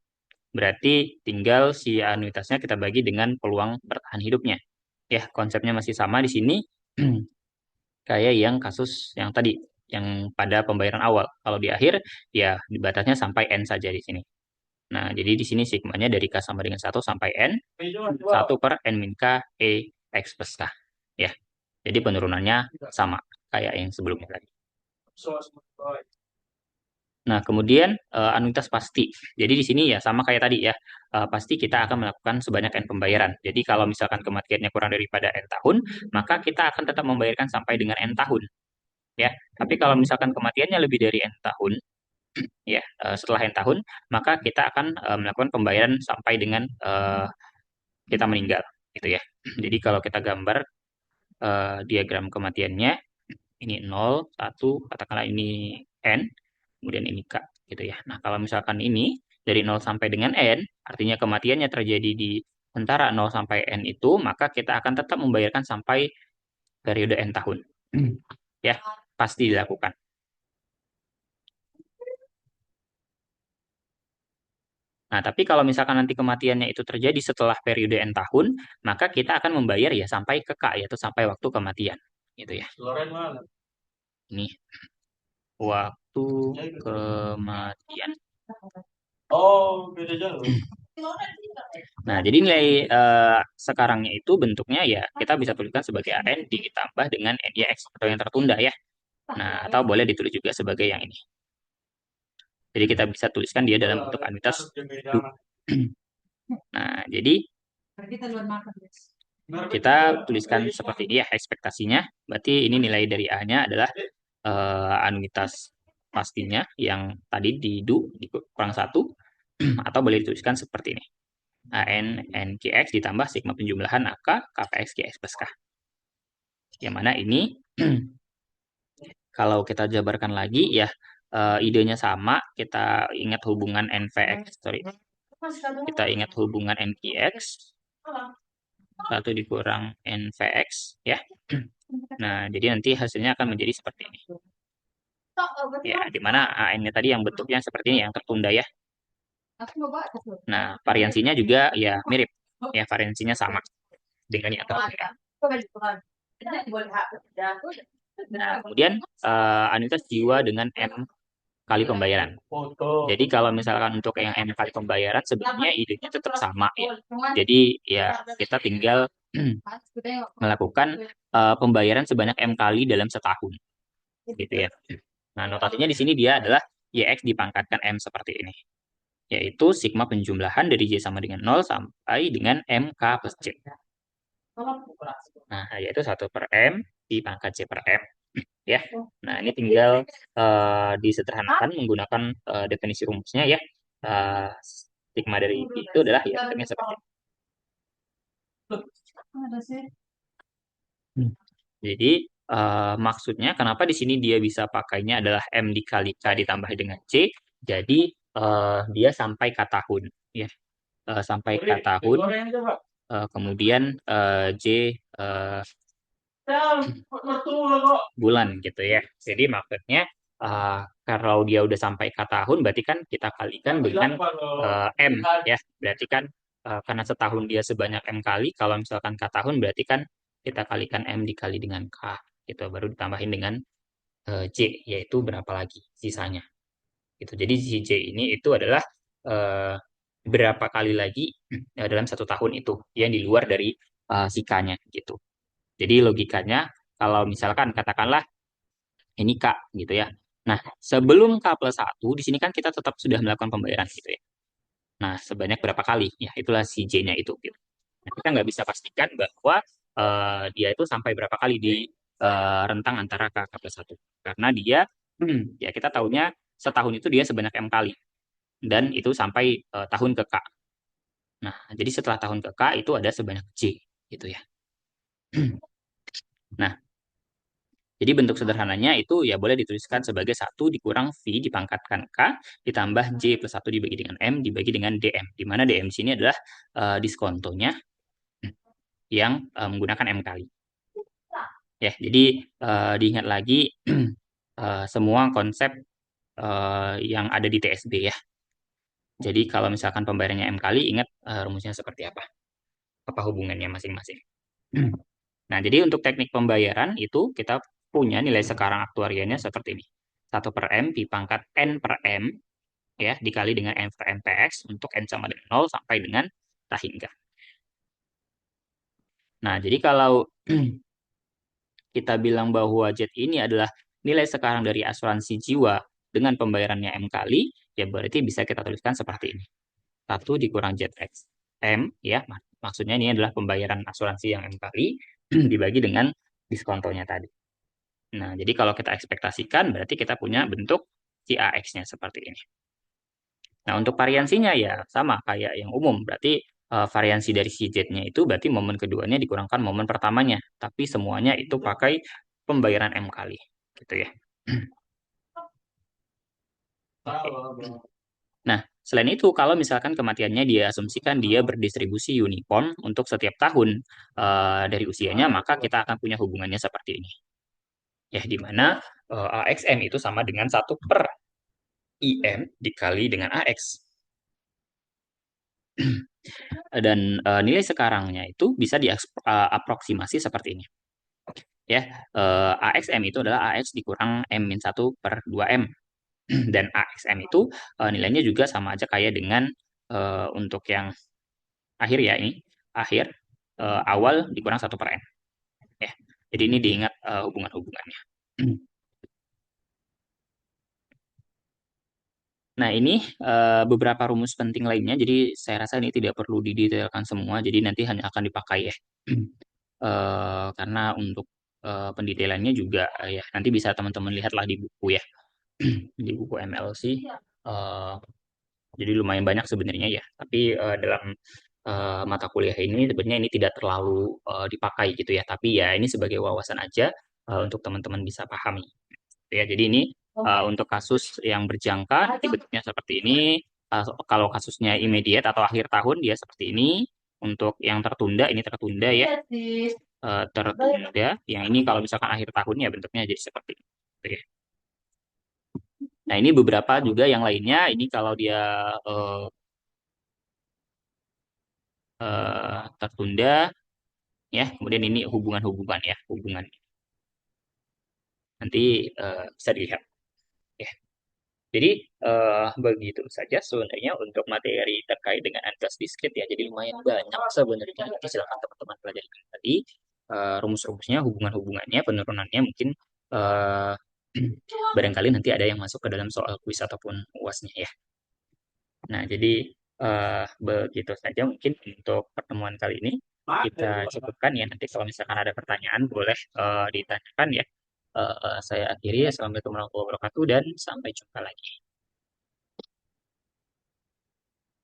Berarti tinggal si anuitasnya kita bagi dengan peluang bertahan hidupnya. Ya, konsepnya masih sama di sini. Kayak yang kasus yang tadi, yang pada pembayaran awal. Kalau di akhir, ya batasnya sampai N saja di sini. Nah, jadi di sini sigmanya dari K sama dengan 1 sampai N, 1 per N min K, E, X plus K. Ya, jadi penurunannya sama, kayak yang sebelumnya tadi. Nah, kemudian anuitas pasti. Jadi di sini ya sama kayak tadi ya, pasti kita akan melakukan sebanyak N pembayaran. Jadi kalau misalkan kematiannya kurang daripada N tahun, maka kita akan tetap membayarkan sampai dengan N tahun. Ya, tapi kalau misalkan kematiannya lebih dari N tahun, ya setelah N tahun, maka kita akan melakukan pembayaran sampai dengan kita meninggal, gitu ya. Jadi kalau kita gambar diagram kematiannya, ini 0, 1, katakanlah ini N, kemudian ini K, gitu ya. Nah, kalau misalkan ini dari 0 sampai dengan N, artinya kematiannya terjadi di antara 0 sampai N itu, maka kita akan tetap membayarkan sampai periode N tahun. Ya, pasti dilakukan. Nah, tapi kalau misalkan nanti kematiannya itu terjadi setelah periode N tahun, maka kita akan membayar ya sampai ke K, yaitu sampai waktu kematian. Gitu ya. Ini waktu kematian. Oh, beda jauh. Nah, jadi nilai sekarangnya itu bentuknya ya kita bisa tuliskan sebagai AN ditambah dengan NYX atau yang tertunda ya. Nah, atau boleh ditulis juga sebagai yang ini. Jadi kita bisa tuliskan dia dalam bentuk anuitas. Nah, jadi kita tuliskan seperti ini ya ekspektasinya. Berarti ini nilai dari A-nya adalah anuitas pastinya yang tadi dikurang satu atau boleh dituliskan seperti ini. AN NQX ditambah sigma penjumlahan AK KPX QX plus K. Yang mana ini kalau kita jabarkan lagi ya idenya sama, kita ingat hubungan NVX, sorry. Kita ingat hubungan NQX 1 dikurang NVX ya. Nah, jadi nanti hasilnya akan menjadi seperti ini. Ya, dimana AN-nya tadi yang bentuknya seperti ini, yang tertunda ya. Nah, variansinya juga ya mirip. Ya, variansinya sama dengan yang terakhir. Nah, kemudian anuitas jiwa dengan M kali pembayaran. Jadi kalau misalkan untuk yang M kali pembayaran sebenarnya idenya tetap sama ya. Jadi ya kita tinggal melakukan pembayaran sebanyak M kali dalam setahun gitu ya. Nah, notasinya di sini dia adalah YX dipangkatkan M seperti ini, yaitu sigma penjumlahan dari Y sama dengan 0 sampai dengan MK plus C. Nah, yaitu 1/M dipangkat C per M. Ya. Nah, ini tinggal disederhanakan menggunakan definisi rumusnya ya. Eh, sigma dari itu adalah ya bentuknya seperti ini. Hmm. Jadi maksudnya kenapa di sini dia bisa pakainya adalah M dikali K ditambah dengan C. Jadi dia sampai K tahun ya. Sampai K tahun kemudian J eh, bulan gitu ya. Jadi maksudnya kalau dia udah sampai K tahun berarti kan kita kalikan dengan M ya. Berarti kan karena setahun dia sebanyak M kali, kalau misalkan K tahun berarti kan kita kalikan M dikali dengan K gitu baru ditambahin dengan J yaitu berapa lagi sisanya. Gitu. Jadi si J ini itu adalah eh, berapa kali lagi dalam satu tahun itu yang di luar dari si K-nya gitu. Jadi logikanya kalau misalkan katakanlah ini K gitu ya. Nah, sebelum K plus 1, di sini kan kita tetap sudah melakukan pembayaran gitu ya. Nah, sebanyak berapa kali? Ya, itulah si J-nya itu. Gitu. Nah, kita nggak bisa pastikan bahwa dia itu sampai berapa kali di rentang antara K plus 1. Karena dia, ya kita tahunya setahun itu dia sebanyak M kali. Dan itu sampai tahun ke K. Nah, jadi setelah tahun ke K itu ada sebanyak J gitu ya. Nah, jadi bentuk sederhananya itu ya boleh dituliskan sebagai 1 dikurang V dipangkatkan K ditambah J plus 1 dibagi dengan M dibagi dengan DM. Di mana DM di sini adalah diskontonya yang menggunakan M kali. Ya, jadi diingat lagi semua konsep yang ada di TSB ya. Jadi kalau misalkan pembayarannya M kali, ingat rumusnya seperti apa. Apa hubungannya masing-masing. Nah, jadi untuk teknik pembayaran itu kita punya nilai sekarang aktuariannya seperti ini. 1/M dipangkat N per M ya dikali dengan N per MPX untuk N sama dengan 0 sampai dengan tak hingga. Nah, jadi kalau kita bilang bahwa Z ini adalah nilai sekarang dari asuransi jiwa dengan pembayarannya M kali, ya berarti bisa kita tuliskan seperti ini. 1 dikurang ZX M, ya, maksudnya ini adalah pembayaran asuransi yang M kali dibagi dengan diskontonya tadi. Nah, jadi kalau kita ekspektasikan, berarti kita punya bentuk si AX-nya seperti ini. Nah, untuk variansinya ya sama kayak yang umum. Berarti variansi dari si Z-nya itu berarti momen keduanya dikurangkan momen pertamanya. Tapi semuanya itu pakai pembayaran M kali. Gitu ya. Oke. Nah, selain itu, kalau misalkan kematiannya dia asumsikan dia berdistribusi uniform untuk setiap tahun dari usianya, maka kita akan punya hubungannya seperti ini. Ya, di mana AXM itu sama dengan 1/IM dikali dengan AX. Dan nilai sekarangnya itu bisa diaproksimasi seperti ini. Ya, AXM itu adalah AX dikurang M-1/2M. Dan AXM itu nilainya juga sama aja kayak dengan untuk yang akhir ya ini, akhir awal dikurang 1/N. Ya, jadi ini diingat hubungan-hubungannya. Nah, ini beberapa rumus penting lainnya, jadi saya rasa ini tidak perlu didetailkan semua, jadi nanti hanya akan dipakai ya. Karena untuk pendetailannya juga ya nanti bisa teman-teman lihatlah di buku ya, di buku MLC. eh, jadi lumayan banyak sebenarnya ya, tapi dalam mata kuliah ini sebenarnya ini tidak terlalu dipakai gitu ya, tapi ya ini sebagai wawasan aja untuk teman-teman bisa pahami. Ya, jadi ini untuk kasus yang berjangka nanti bentuknya seperti ini. Kalau kasusnya immediate atau akhir tahun dia seperti ini. Untuk yang tertunda ini tertunda ya. Tertunda. Yang ini kalau misalkan akhir tahun ya bentuknya jadi seperti ini. Gitu ya. Nah, ini beberapa juga yang lainnya. Ini kalau dia tertunda ya. Kemudian ini hubungan-hubungan ya, hubungan. Nanti bisa dilihat ya. Jadi begitu saja sebenarnya untuk materi terkait dengan antas diskrit ya. Jadi lumayan banyak sebenarnya. Nanti silakan teman-teman pelajari tadi rumus-rumusnya, hubungan-hubungannya, penurunannya mungkin eh, barangkali nanti ada yang masuk ke dalam soal kuis ataupun UASnya ya. Nah, jadi begitu saja mungkin untuk pertemuan kali ini kita cukupkan ya. Nanti kalau misalkan ada pertanyaan boleh ditanyakan ya. Saya akhiri. Assalamualaikum warahmatullahi wabarakatuh dan sampai jumpa lagi.